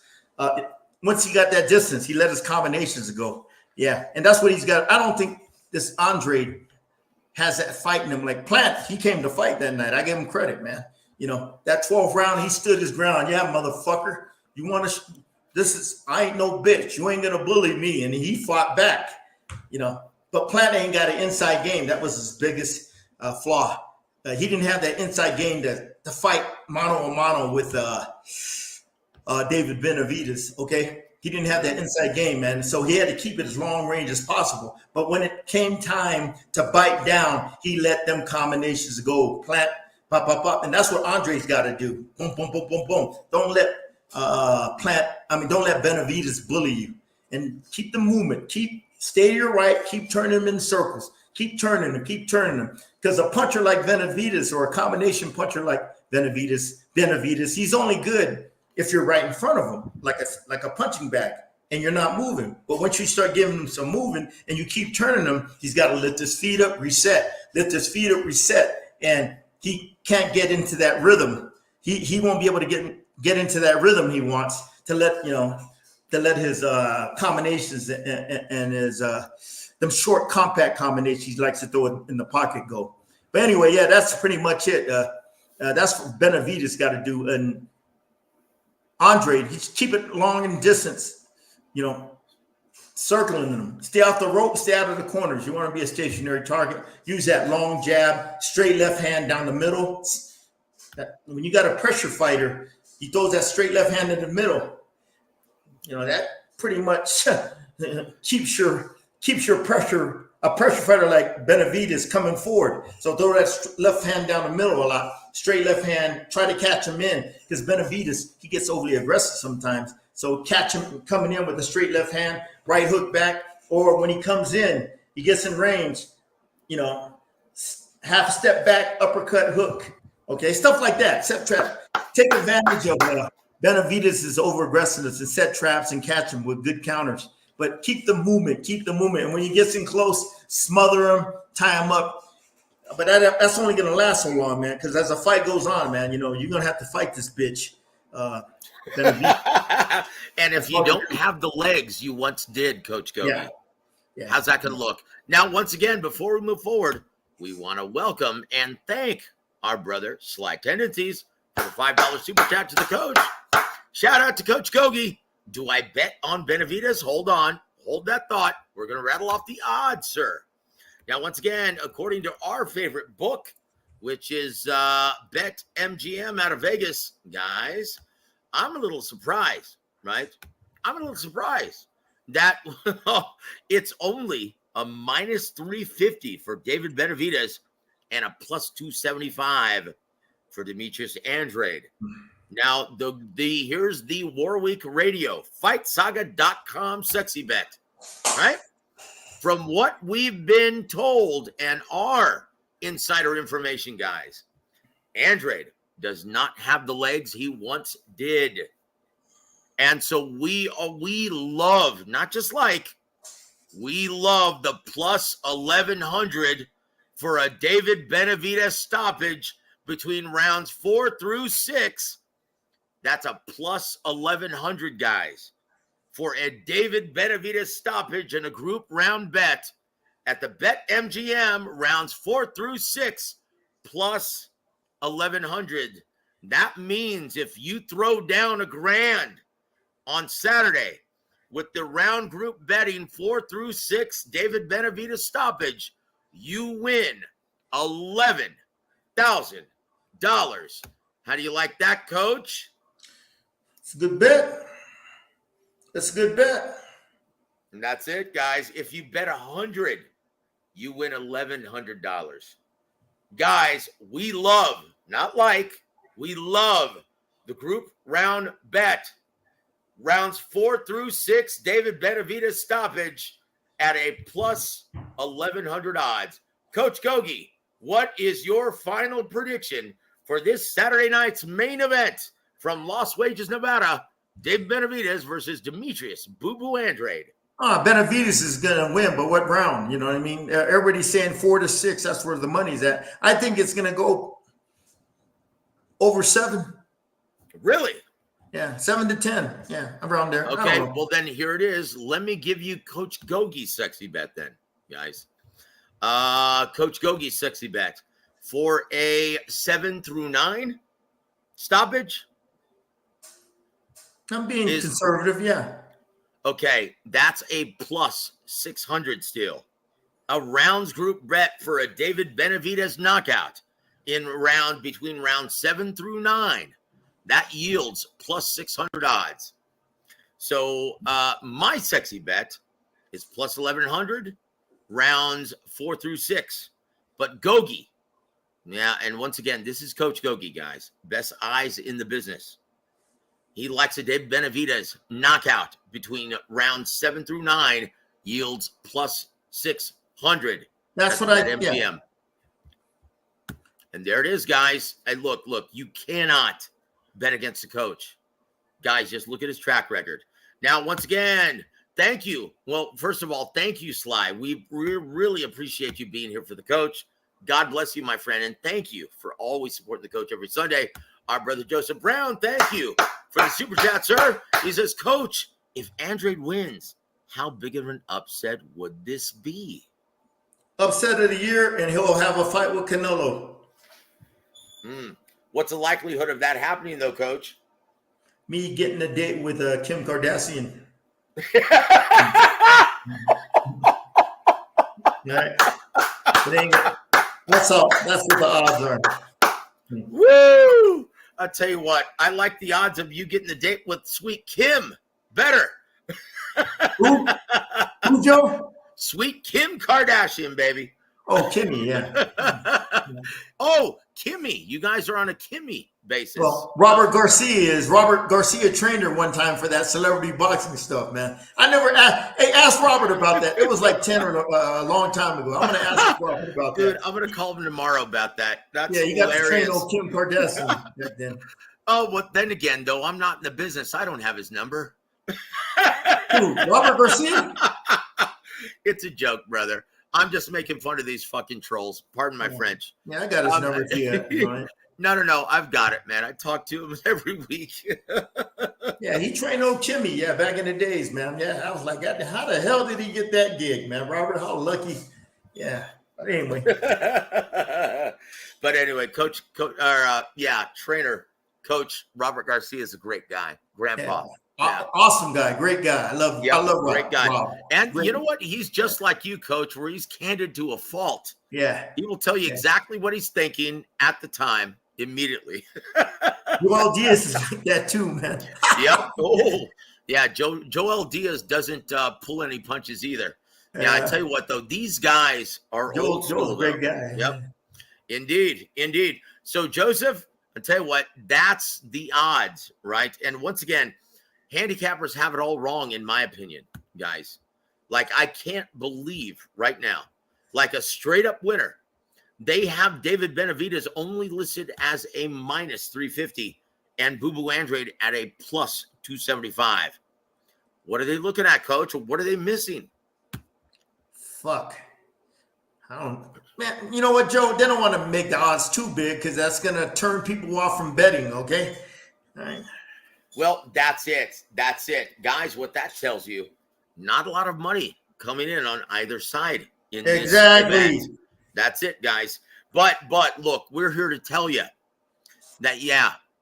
S4: he let his combinations go. Yeah. And that's what he's got. I don't think this Andrade has that fight in him like Plant. He came to fight that night. I give him credit, man. That 12th round, he stood his ground. Yeah, motherfucker. I ain't no bitch. You ain't gonna bully me. And he fought back, but Plant ain't got an inside game. That was his biggest flaw. He didn't have that inside game to fight mano a mano with David Benavidez. Okay, he didn't have that inside game, man. So he had to keep it as long range as possible. But when it came time to bite down, he let them combinations go. Plant, pop, pop, pop, and that's what Andre's got to do. Boom, boom, boom, boom, boom. Don't let don't let Benavidez bully you, and keep the movement. Stay to your right. Keep turning him in circles. Keep turning them. Keep turning them. Because a puncher like Benavidez or a combination puncher like Benavidez, he's only good if you're right in front of him, like a punching bag, and you're not moving. But once you start giving him some moving and you keep turning him, he's got to lift his feet up, reset, and he can't get into that rhythm. He won't be able to get into that rhythm he wants to let his combinations and his them short compact combinations he likes to throw in the pocket go. But anyway, yeah, that's pretty much it. That's what Benavidez got to do. And Andrade, he's keep it long and distance, circling them. Stay off the rope, stay out of the corners. You want to be a stationary target. Use that long jab, straight left hand down the middle. When you got a pressure fighter, he throws that straight left hand in the middle. That pretty much keeps your pressure. A pressure fighter like Benavidez coming forward. So throw that left hand down the middle a lot. Straight left hand, try to catch him in. Because Benavidez, he gets overly aggressive sometimes. So catch him coming in with a straight left hand, right hook back. Or when he comes in, he gets in range, half step back, uppercut, hook. Okay, stuff like that. Set trap. Take advantage of Benavidez's over aggressiveness and set traps and catch him with good counters. But keep the movement. And when he gets in close, smother him, tie him up. But that's only going to last so long, man, because as the fight goes on, man, you're going to have to fight this bitch.
S3: And if you don't have the legs you once did, Coach Gogue, how's that going to look? Now, once again, before we move forward, we want to welcome and thank our brother, Sly Tendencies, for the $5 super chat to the coach. Shout out to Coach Gogue. Do I bet on Benavidez? Hold on. Hold that thought. We're going to rattle off the odds, sir. Now, once again, according to our favorite book, which is Bet MGM out of Vegas, guys, I'm a little surprised, right? I'm a little surprised that it's only a minus 350 for David Benavidez and a plus 275 for Demetrius Andrade. Now, here's the Warwick Radio, FightSaga.com sexy bet, right? From what we've been told and our insider information, guys, Andrade does not have the legs he once did. And so we love, not just like, we love the plus 1,100 for a David Benavidez stoppage between rounds 4 through 6. That's a plus 1,100, guys, for a David Benavidez stoppage and a group round bet at the Bet MGM rounds 4 through 6 plus 1,100. That means if you throw down $1,000 on Saturday with the round group betting 4 through 6 David Benavidez stoppage, you win $11,000. How do you like that, Coach?
S4: It's a good bet.
S3: And that's it, guys. If you bet 100, you win $1,100. Guys, we love the group round bet. Rounds 4 through 6, David Benavidez stoppage at a plus 1,100 odds. Coach Gogue, what is your final prediction for this Saturday night's main event from Las Vegas, Nevada? David Benavidez versus Demetrius Boo-Boo Andrade.
S4: Benavidez is going to win, but what round? You know what I mean? Everybody's saying 4 to 6. That's where the money's at. I think it's going to go over 7.
S3: Really?
S4: Yeah, 7 to 10. Yeah, around there.
S3: Okay, well then here it is. Let me give you Coach Gogue's sexy bet then, guys. Coach Gogue's sexy bet for a 7 through 9 stoppage.
S4: I'm being conservative, yeah.
S3: Okay, that's a plus 600 still. A rounds group bet for a David Benavidez knockout between round 7 through 9. That yields plus 600 odds. So my sexy bet is plus 1100 rounds 4 through 6. But Gogue, yeah, and once again, this is Coach Gogue, guys. Best eyes in the business. He likes a Benavidez knockout between rounds 7 through 9, yields plus 600.
S4: That's what I
S3: MPM.
S4: yeah.
S3: And there it is, guys. And look, you cannot bet against the coach. Guys, just look at his track record. Now, once again, thank you. Well, first of all, thank you, Sly. We really appreciate you being here for the coach. God bless you, my friend. And thank you for always supporting the coach every Sunday. Our brother Joseph Brown, thank you for the super chat, sir. He says, Coach, if Andrade wins, how big of an upset would this be?
S4: Upset of the year, and he'll have a fight with Canelo.
S3: What's the likelihood of that happening, though, Coach?
S4: Me getting a date with Kim Kardashian. Right? That's all. That's what the odds are.
S3: Woo! I'll tell you what, I like the odds of you getting the date with Sweet Kim better.
S4: Who, Joe?
S3: Sweet Kim Kardashian, baby.
S4: Oh, Kimmy, yeah.
S3: Oh, Kimmy. You guys are on a Kimmy basis.
S4: Well, Robert Garcia trained her one time for that celebrity boxing stuff, man. I never asked. Hey, ask Robert about that. It was like 10 or a long time ago. I'm going to ask Robert about that.
S3: Dude, I'm going to call him tomorrow about that. That's
S4: you got to train old Kim Kardashian back then.
S3: Oh, well, then again, though, I'm not in the business. I don't have his number.
S4: Who, Robert Garcia?
S3: It's a joke, brother. I'm just making fun of these fucking trolls. Pardon my French.
S4: Yeah, I got his number to you. Right?
S3: No. I've got it, man. I talk to him every week.
S4: Yeah, he trained old Kimmy, back in the days, man. Yeah, I was like, how the hell did he get that gig, man? Robert, how lucky. Yeah, but anyway.
S3: Trainer, Coach Robert Garcia is a great guy. Grandpa.
S4: Yeah. Awesome guy, great guy. I love Rob.
S3: Great guy.
S4: Rob.
S3: And
S4: great.
S3: You know what? He's just like you, Coach, where he's candid to a fault.
S4: Yeah.
S3: He will tell you exactly what he's thinking at the time immediately.
S4: Joel Diaz is like that too, man.
S3: Yep. Oh, yeah. Joel Diaz doesn't pull any punches either. Yeah, I tell you what, though, these guys are old school.
S4: Joel's a great guy.
S3: Yep. Indeed. So, Joseph, I tell you what, that's the odds, right? And once again, handicappers have it all wrong, in my opinion, guys. Like, I can't believe right now, like a straight up winner, they have David Benavidez only listed as a minus 350 and Boo Andrade at a plus 275. What are they looking at, Coach? What are they missing?
S4: Fuck. I don't. Man, you know what, Joe? They don't want to make the odds too big because that's going to turn people off from betting, okay? All right.
S3: Well, that's it. Guys, what that tells you, not a lot of money coming in on either side in this event. That's it, guys. But look, we're here to tell you that,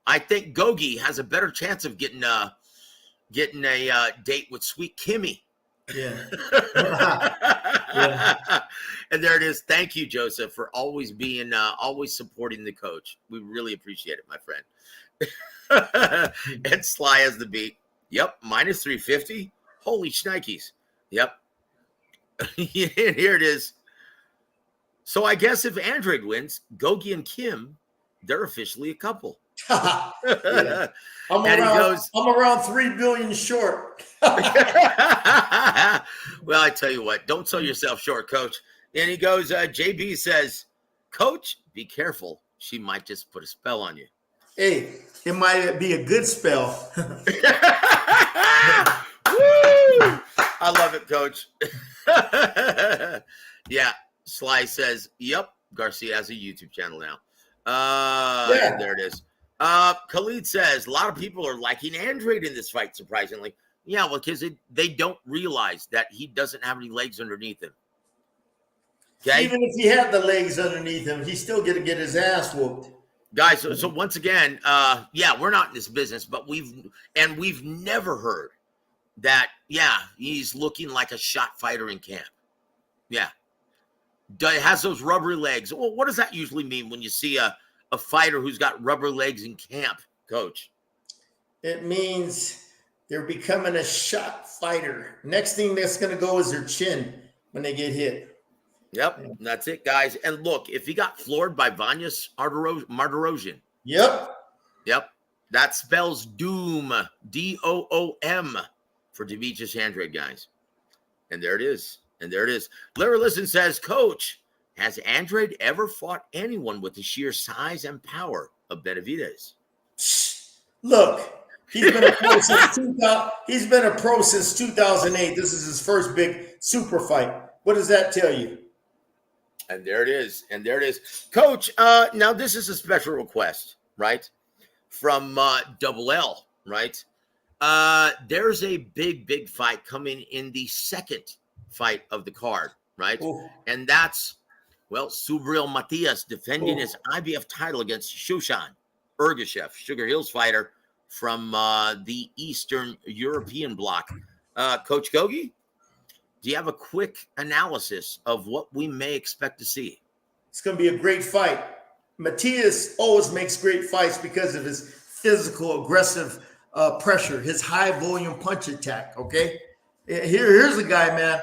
S3: I think Gogue has a better chance of getting a date with Sweet Kimmy.
S4: Yeah.
S3: And there it is. Thank you, Joseph, for always being always supporting the coach. We really appreciate it, my friend. And Sly has the beat. Yep, minus 350. Holy shnikes. Yep. And here it is. So I guess if Andrade wins, Gogue and Kim, they're officially a couple.
S4: Yeah. I'm around 3 billion short.
S3: Well, I tell you what, don't sell yourself short, Coach. And he goes, JB says, Coach, be careful. She might just put a spell on you.
S4: Hey, it might be a good spell.
S3: Woo! I love it, Coach. Yeah. Sly says, yep, Garcia has a YouTube channel now. And there it is. Khalid says, a lot of people are liking Andrade in this fight, surprisingly. Yeah, well, because they don't realize that he doesn't have any legs underneath him. Okay?
S4: Even if he had the legs underneath him, he's still going to get his ass whooped.
S3: Guys, so once again, we're not in this business, but we've never heard that, he's looking like a shot fighter in camp. Yeah. Has those rubbery legs. Well, what does that usually mean when you see a fighter who's got rubber legs in camp, Coach?
S4: It means they're becoming a shot fighter. Next thing that's going to go is their chin when they get hit.
S3: Yep, that's it, guys. And look, if he got floored by Vanya's Martirosyan,
S4: Yep.
S3: that spells doom, DOOM, for Demetrius Andrade, guys. And there it is. Larry Listen says, Coach, has Andrade ever fought anyone with the sheer size and power of Benavidez?
S4: Look, he's been a pro since 2000. He's been a pro since 2008. This is his first big super fight. What does that tell you?
S3: And there it is. Coach, now this is a special request, right? From W.A.W, right? There's a big fight coming in the second fight of the card, right?
S4: Ooh.
S3: And that's, Subriel Matias defending his IBF title against Shushan Ergashev, Sugar Hills fighter from the Eastern European bloc. Coach Gogue, do you have a quick analysis of what we may expect to see?
S4: It's going to be a great fight. Matias always makes great fights because of his physical, aggressive pressure, his high volume punch attack. Okay, here's a guy, man.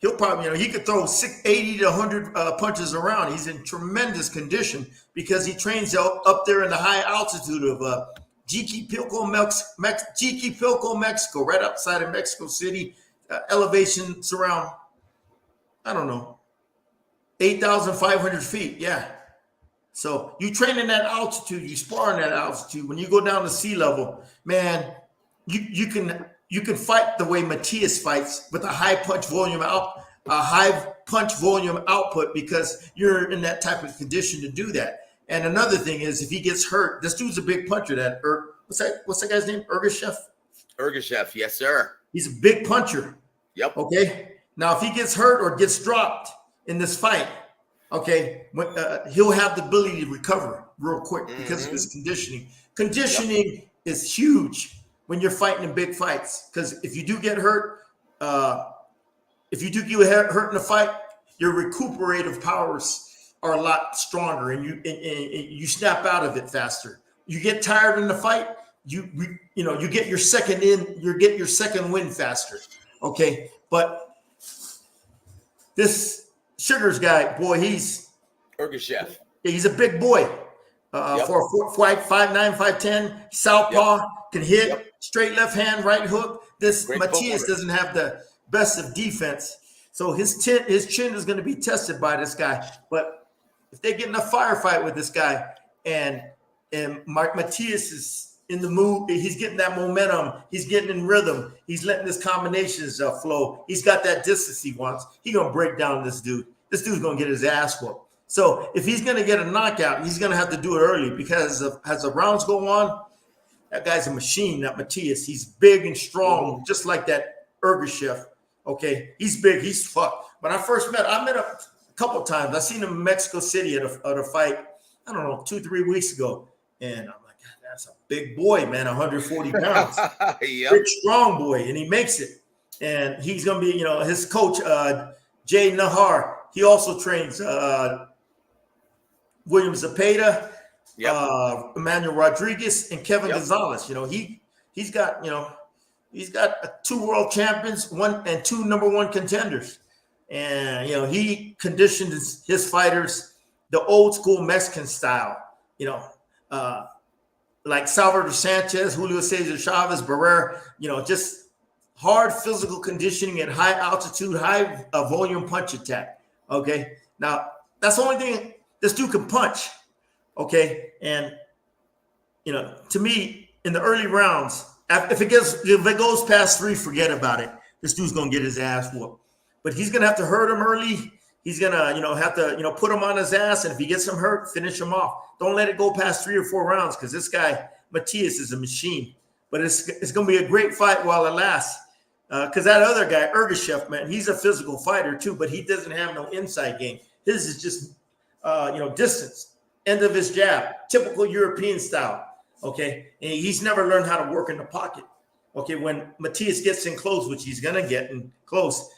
S4: He'll probably, he could throw 80 to 100 punches around. He's in tremendous condition because he trains up there in the high altitude of Jiquipilco, Mexico, right outside of Mexico City. Elevation's around, 8,500 feet. Yeah. So you train in that altitude, you spar in that altitude. When you go down to sea level, man, you can fight the way Matias fights with a high punch volume output because you're in that type of condition to do that. And another thing is, if he gets hurt, this dude's a big puncher. What's that guy's name? Ergashev?
S3: Ergashev, yes, sir.
S4: He's a big puncher.
S3: Yep.
S4: Okay. Now, if he gets hurt or gets dropped in this fight, okay, he'll have the ability to recover real quick because of his conditioning. Conditioning is huge when you're fighting in big fights, because if you do get hurt, hurt in a fight, your recuperative powers are a lot stronger, and you snap out of it faster. You get tired in the fight, you get your second win faster. Okay, but this Sugars guy, boy, he's
S3: Ergashev.
S4: He's a big boy. For 5'9", 5'10", southpaw, can hit, straight left hand, right hook. This
S3: Great
S4: Matias
S3: footwork.
S4: doesn't have the best of defense, so his chin is going to be tested by this guy. But if they get in a firefight with this guy, and Matias is in the mood, he's getting that momentum, he's getting in rhythm, he's letting his combinations flow. He's got that distance he wants. He's gonna break down this dude. This dude's gonna get his ass whooped. So if he's going to get a knockout, he's going to have to do it early, because as the rounds go on, that guy's a machine, that Matias. He's big and strong, just like that Ergashev. Okay, he's big. He's fucked. When I first met him a couple of times. I seen him in Mexico City at a fight, 2-3 weeks ago. And I'm like, God, that's a big boy, man, 140 pounds. Big, strong boy, and he makes it. And he's going to be, his coach, Jay Nahar, he also trains William Zepeda, Emmanuel Rodriguez, and Kevin Gonzalez. He's got 2 world champions, 1 and 2 number 1 contenders, and he conditioned his fighters the old school Mexican style. Like Salvador Sanchez, Julio Cesar Chavez, Barrera. Just hard physical conditioning at high altitude, high volume punch attack. Okay, now that's the only thing. This dude can punch, okay? And, to me, in the early rounds, if it goes past 3, forget about it. This dude's going to get his ass whooped. But he's going to have to hurt him early. He's going to, have to, put him on his ass. And if he gets him hurt, finish him off. Don't let it go past 3 or 4 rounds, because this guy, Matias, is a machine. But it's going to be a great fight while it lasts. Because that other guy, Ergashev, man, he's a physical fighter too, but he doesn't have no inside game. His is just distance, end of his jab, typical European style. Okay, and he's never learned how to work in the pocket. Okay, when Matias gets in close, which he's gonna get in close,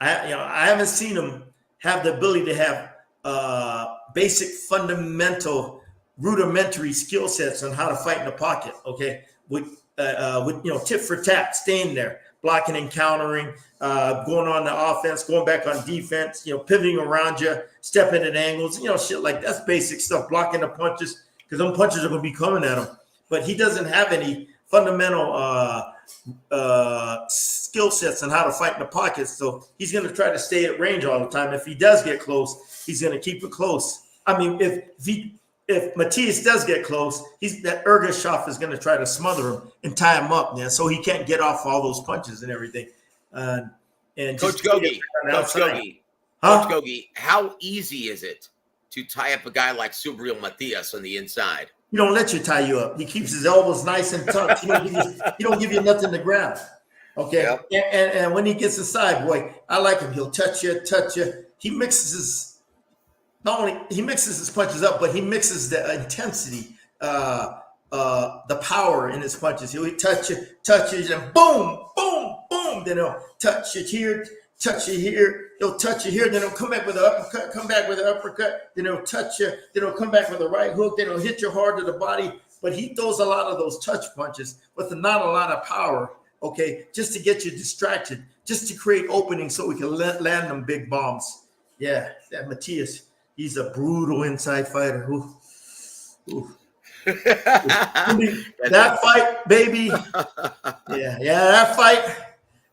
S4: I haven't seen him have the ability to have basic, fundamental, rudimentary skill sets on how to fight in the pocket. Okay, tit for tat, staying there, blocking and countering, going on the offense, going back on defense, pivoting around you, stepping at angles, shit like that's basic stuff, blocking the punches, because them punches are going to be coming at him. But he doesn't have any fundamental skill sets on how to fight in the pocket. So he's going to try to stay at range all the time. If he does get close, he's going to keep it close. I mean, if Matias does get close, that Ergashoff is going to try to smother him and tie him up, man, so he can't get off all those punches and everything. And
S3: Coach Gogue, Coach Gogue, how easy is it to tie up a guy like Subriel Matias on the inside?
S4: He don't let you tie you up. He keeps his elbows nice and tucked. He don't give you nothing to grab. Okay. Yep. And when he gets inside, boy, I like him. He'll touch you. He mixes his punches up, but he mixes the intensity, the power in his punches. He'll touch you, and boom, boom, boom. Then he'll touch you here, touch you here. He'll touch you here, then he'll come back with an uppercut, then he'll touch you, then he'll come back with a right hook, then he'll hit you hard to the body. But he throws a lot of those touch punches with not a lot of power, okay, just to get you distracted, just to create openings so we can land them big bombs. Yeah, that Matias, he's a brutal inside fighter. Ooh. That fight, baby. Yeah, that fight.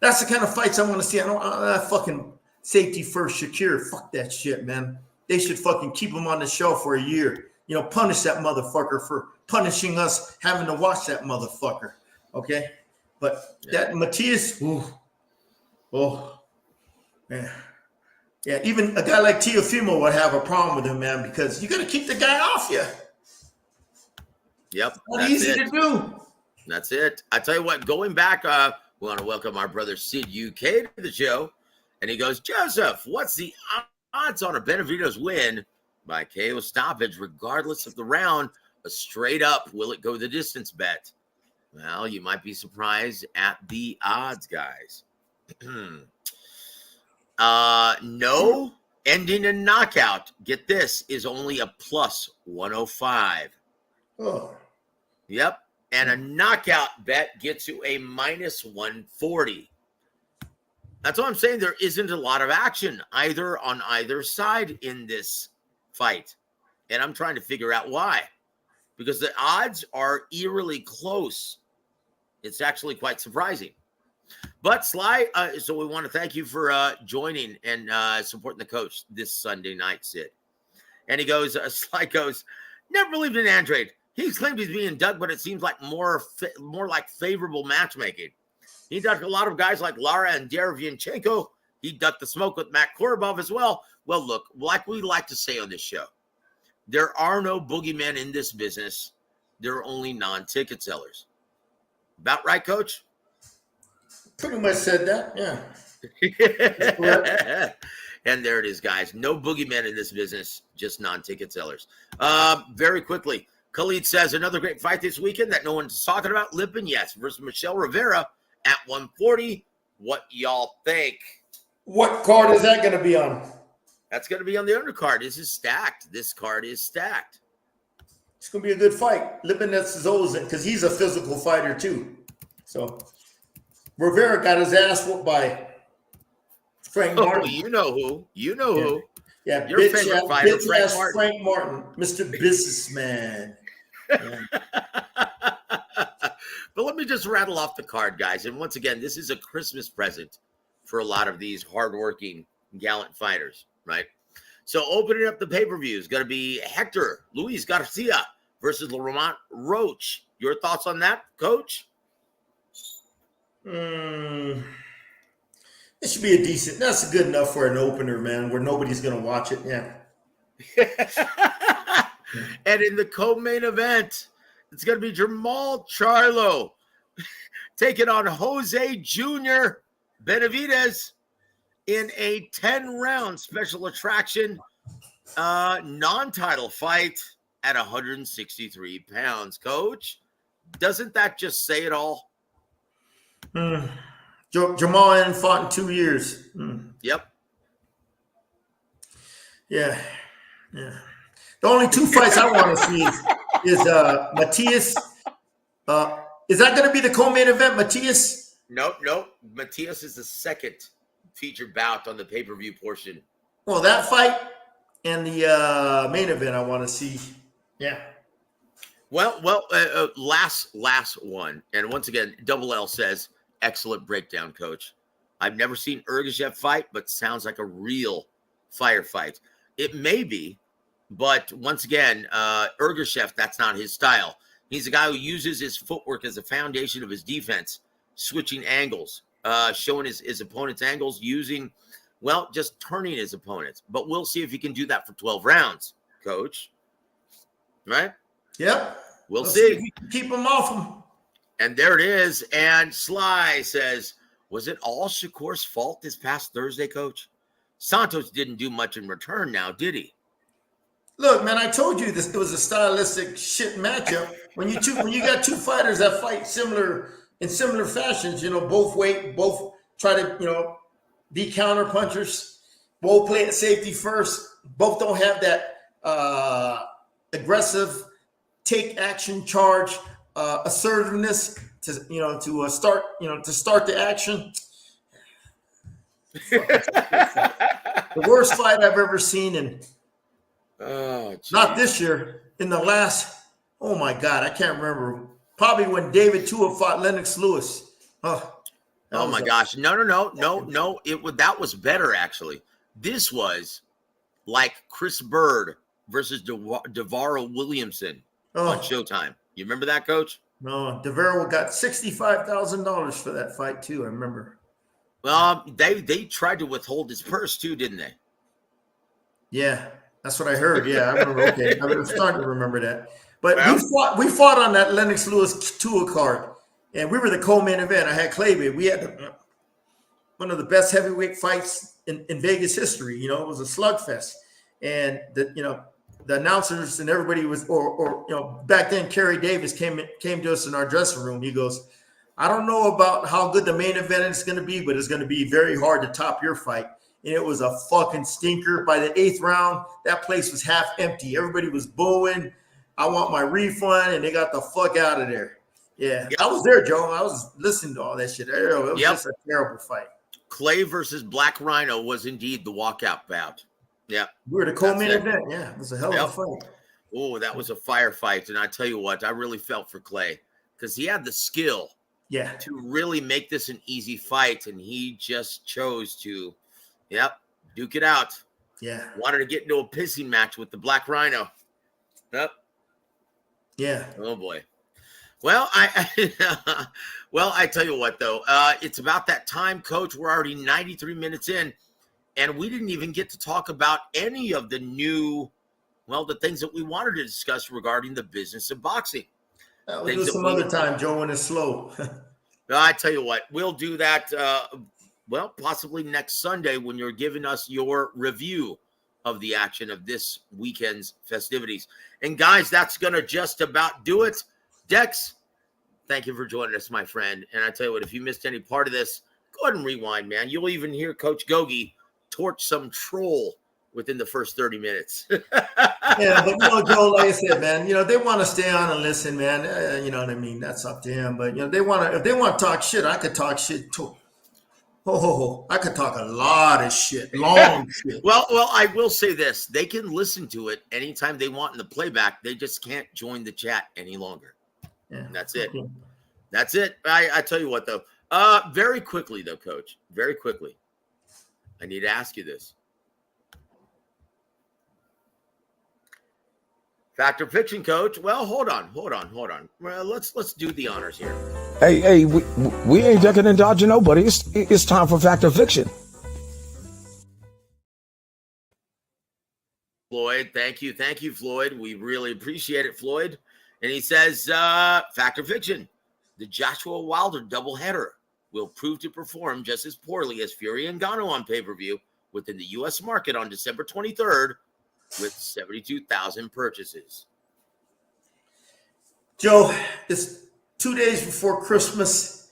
S4: That's the kind of fights I want to see. I don't fucking safety first, Shakir. Fuck that shit, man. They should fucking keep him on the show for a year. Punish that motherfucker for punishing us having to watch that motherfucker. Okay? But that Matias, oh, man. Yeah, even a guy like Teofimo would have a problem with him, man, because you got to keep the guy off you.
S3: Yep.
S4: Not easy to do.
S3: That's it. I tell you what, going back, we want to welcome our brother Sid UK to the show. And he goes, Joseph, what's the odds on a Benavidez win by KO stoppage, regardless of the round? A straight up, will it go the distance bet? Well, you might be surprised at the odds, guys. No, ending in knockout, get this, is only a plus 105.
S4: Oh.
S3: Yep. And a knockout bet gets you a minus 140. That's what I'm saying. There isn't a lot of action on either side in this fight. And I'm trying to figure out why. Because the odds are eerily close. It's actually quite surprising. But Sly, so we want to thank you for joining and supporting the coach this Sunday night, Sid. And he goes, Sly goes, never believed in Andrade. He's claimed he's being ducked, but it seems like more like favorable matchmaking. He ducked a lot of guys like Lara and Derevyanchenko. He ducked the smoke with Matt Korobov as well. Well, look, like we like to say on this show, there are no boogeymen in this business. There are only non-ticket sellers. About right, Coach?
S4: Pretty much said that,
S3: yeah. And there it is, guys. No boogeymen in this business, just non-ticket sellers. Very quickly, Khalid says another great fight this weekend that no one's talking about. Lipinets versus Michelle Rivera at 140. What y'all think?
S4: What card is that going to be on?
S3: That's going to be on the undercard. This is stacked. This card is stacked.
S4: It's going to be a good fight. Lipinets is always because he's a physical fighter too. So Rivera got his ass whooped by Frank Martin.
S3: You know who. Who.
S4: Yeah,
S3: your favorite fighter,
S4: Frank Martin, Mr. Businessman. Yeah.
S3: But let me just rattle off the card, guys. And once again, this is a Christmas present for a lot of these hardworking, gallant fighters, right? So opening up the pay-per-view is going to be Hector Luis Garcia versus Lamont Roach. Your thoughts on that, Coach?
S4: It should be that's good enough for an opener, man, where nobody's going to watch it. Yeah.
S3: And in the co-main event, it's going to be Jamal Charlo taking on Jose Jr. Benavidez in a 10-round special attraction non-title fight at 163 pounds. Coach, doesn't that just say it all?
S4: Jamal hadn't fought in 2 years.
S3: Yep.
S4: Yeah. The only two fights I want to see is Matias is that going to be the co-main event, Matias?
S3: Nope. Matias is the second featured bout on the pay-per-view portion.
S4: Well, that fight and the main event I want to see. Yeah.
S3: Well, last one. And once again, Double L says, excellent breakdown, Coach. I've never seen Ergashev fight, but sounds like a real firefight. It may be, but once again, Ergashev, that's not his style. He's a guy who uses his footwork as a foundation of his defense, switching angles, showing his opponent's angles, using, well, just turning his opponents. But we'll see if he can do that for 12 rounds, Coach. Right?
S4: Yep.
S3: We'll see.
S4: If we can keep him off him.
S3: And there it is. And Sly says, was it all Shakur's fault this past Thursday, Coach? Santos didn't do much in return now, did he?
S4: Look, man, I told you this. It was a stylistic shit matchup. When you got two fighters that fight in similar fashions, both try to, be counter punchers, both play at safety first, both don't have that aggressive take action charge, assertiveness to start the action. The worst fight I've ever seen, and not this year, in the last, oh my God, I can't remember. Probably when David Tua fought Lennox Lewis. Oh
S3: my gosh. No. That was better, actually. This was like Chris Bird versus DeVaro Williamson on Showtime. You remember that, Coach?
S4: No, DeVaro got $65,000 for that fight, too, I remember.
S3: They tried to withhold his purse, too, didn't they?
S4: Yeah, that's what I heard. Yeah, I remember. Okay, I'm starting to remember that. But we fought on that Lennox Lewis Tua card, and we were the co-main event. I had Clay. We had one of the best heavyweight fights in Vegas history. It was a slugfest, and the announcers and everybody was, back then Kerry Davis came to us in our dressing room. He goes, I don't know about how good the main event is going to be, but it's going to be very hard to top your fight. And it was a fucking stinker. By the 8th round, that place was half empty. Everybody was booing. I want my refund, and they got the fuck out of there. Yeah, I was there, Joe. I was listening to all that shit. It was just a terrible fight.
S3: Clay versus Black Rhino was indeed the walkout bout. Yeah.
S4: We were the co-main event. Yeah, it was a hell of a fight.
S3: Oh, that was a firefight. And I tell you what, I really felt for Clay because he had the skill to really make this an easy fight. And he just chose to, duke it out.
S4: Yeah.
S3: Wanted to get into a pissing match with the Black Rhino. Yep.
S4: Yeah.
S3: Oh, boy. Well, I tell you what, though, it's about that time, Coach. We're already 93 minutes in, and we didn't even get to talk about any of the new, the things that we wanted to discuss regarding the business of boxing.
S4: We'll do some other time, Joe, when it's slow.
S3: I tell you what, we'll do that, possibly next Sunday when you're giving us your review of the action of this weekend's festivities. And, guys, that's going to just about do it. Dex, thank you for joining us, my friend. And I tell you what, if you missed any part of this, go ahead and rewind, man. You'll even hear Coach Gogue torch some troll within the first 30 minutes.
S4: Yeah, but Joe, like I said, man, they want to stay on and listen, man. You know what I mean? That's up to him. But if they want to talk shit, I could talk shit too. I could talk a lot of shit, long shit.
S3: Well, I will say this: they can listen to it anytime they want in the playback. They just can't join the chat any longer. Yeah, and that's it. Okay. That's it. I tell you what, though. Very quickly, though, Coach. Very quickly, I need to ask you this. Fact or fiction, Coach? Well, hold on. Well, let's do the honors here.
S5: Hey, we ain't ducking and dodging nobody. It's time for fact or fiction.
S3: Floyd, thank you, Floyd. We really appreciate it, Floyd. And he says, fact or fiction, the Joshua Wilder doubleheader will prove to perform just as poorly as Fury and Ngannou on pay-per-view within the U.S. market on December 23rd with 72,000 purchases.
S4: Joe, it's 2 days before Christmas,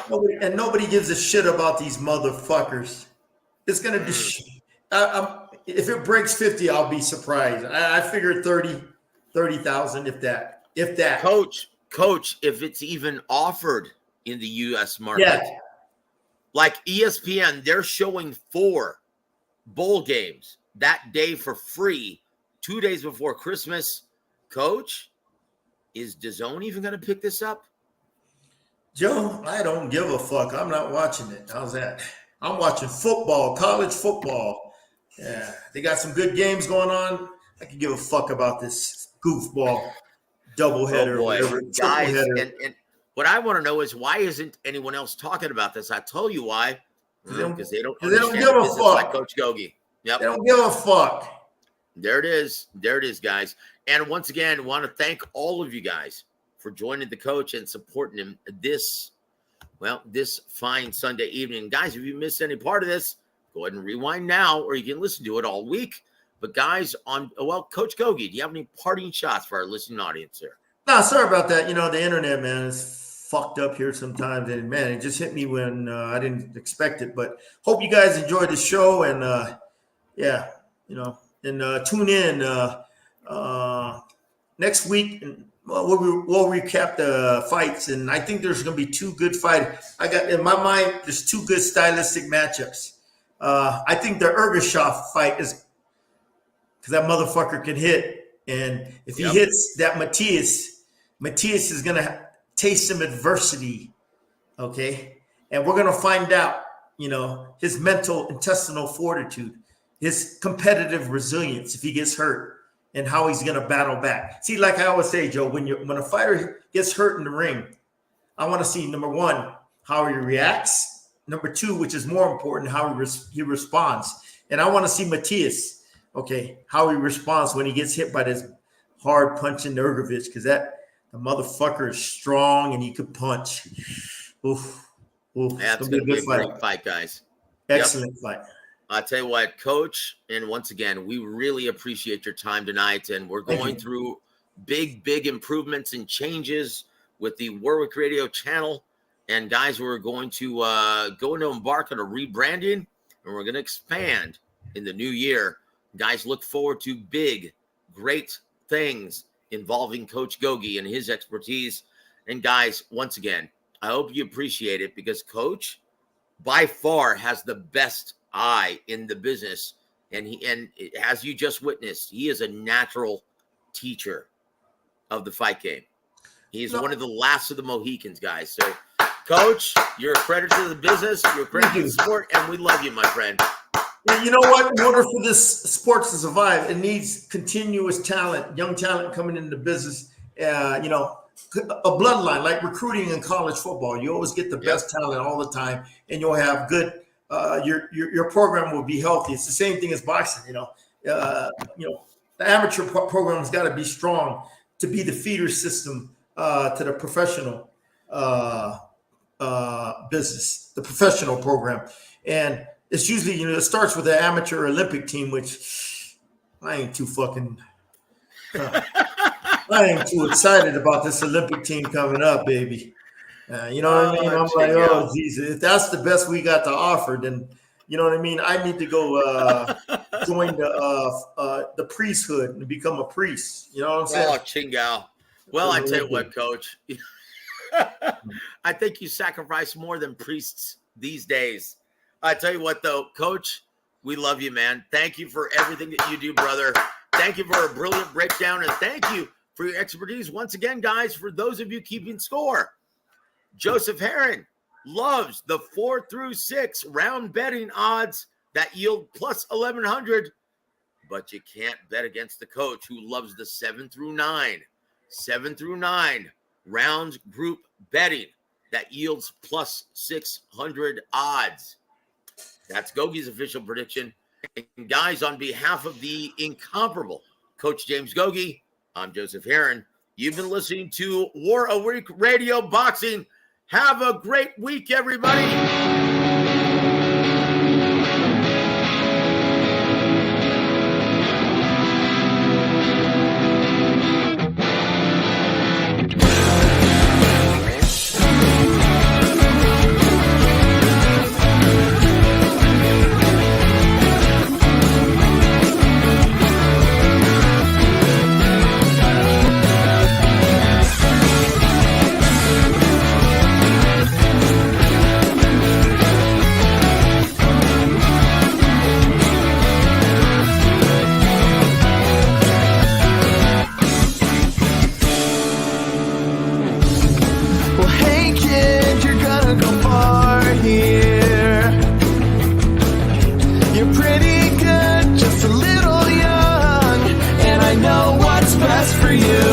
S4: nobody gives a shit about these motherfuckers. It's going to be if it breaks 50, I'll be surprised. I figured 30,000, if that.
S3: Coach, if it's even offered in the U.S. market.
S4: Yeah.
S3: Like ESPN, they're showing 4 bowl games that day for free, 2 days before Christmas. Coach, is DAZN even going to pick this up?
S4: Joe, I don't give a fuck. I'm not watching it. How's that? I'm watching football, college football. Yeah, they got some good games going on. I can give a fuck about this goofball doubleheader.
S3: Oh boy, guys,
S4: header.
S3: and what I want to know is why isn't anyone else talking about this? I tell you why. Because they don't
S4: give a fuck.
S3: Like Coach Gogue. Yep.
S4: They don't give a fuck.
S3: There it is. There it is, guys. And once again, want to thank all of you guys for joining the coach and supporting him this fine Sunday evening. Guys, if you missed any part of this, go ahead and rewind now, or you can listen to it all week. But guys, Coach Gogue, do you have any parting shots for our listening audience here?
S4: No, sorry about that. The internet, man, is fucked up here sometimes. And, man, it just hit me when I didn't expect it. But hope you guys enjoyed the show. And, tune in next week. And we'll recap the fights. And I think there's going to be 2 good fights. I got in my mind, there's 2 good stylistic matchups. I think the Ergashoff fight is because that motherfucker can hit. And if he hits that Matias is going to taste some adversity, okay? And we're going to find out, his mental intestinal fortitude, his competitive resilience if he gets hurt, and how he's going to battle back. See, like I always say, Joe, when a fighter gets hurt in the ring, I want to see, number 1, how he reacts. Number 2, which is more important, how he responds. And I want to see Matias, okay, how he responds when he gets hit by this hard punching Ergovich, because the motherfucker is strong and he could punch. Oof.
S3: That's going to be a great fight, guys.
S4: Excellent fight.
S3: I'll tell you what, Coach, and once again, we really appreciate your time tonight, and we're going through big improvements and changes with the Warwick Radio channel. And guys, we're going to embark on a rebranding, and we're going to expand in the new year. Guys, look forward to big, great things involving Coach Gogue and his expertise. And guys, once again, I hope you appreciate it, because Coach by far has the best eye in the business. And as you just witnessed, he is a natural teacher of the fight game. He is one of the last of the Mohicans, guys. So, Coach, you're a credit to the business, you're a credit to the sport, and we love you, my friend.
S4: You know what? In order for this sport to survive, it needs continuous talent, young talent coming into the business. A bloodline, like recruiting in college football. You always get the best talent all the time, and you'll have good. Your program will be healthy. It's the same thing as boxing. The amateur program has got to be strong to be the feeder system to the professional business, the professional program, and it's usually, it starts with the amateur Olympic team, which I ain't too fucking, I ain't too excited about this Olympic team coming up, baby. You know what I mean? I'm like, oh, Jesus, if that's the best we got to offer, then, you know what I mean? I need to go join the priesthood and become a priest. You know what I'm saying?
S3: Oh, Chingao. Well, I tell you what, Coach, I think you sacrifice more than priests these days. I tell you what, though, Coach, we love you, man. Thank you for everything that you do, brother. Thank you for a brilliant breakdown, and thank you for your expertise. Once again, guys, for those of you keeping score, Joseph Herron loves the 4 through 6 round betting odds that yield plus 1,100, but you can't bet against the coach who loves the 7 through 9 round group betting that yields plus 600 odds. That's Gogue's official prediction. And guys, on behalf of the incomparable Coach James Gogue, I'm Joseph Herron. You've been listening to Warwick Radio Boxing. Have a great week, everybody.
S1: ask for you.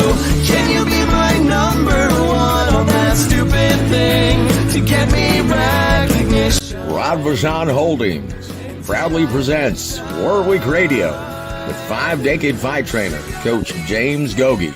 S1: Can you be my number one on that stupid thing to get me recognition?
S2: Rod Vachon Holdings proudly presents Warwick Radio with 5-decade fight trainer, Coach James Gogue.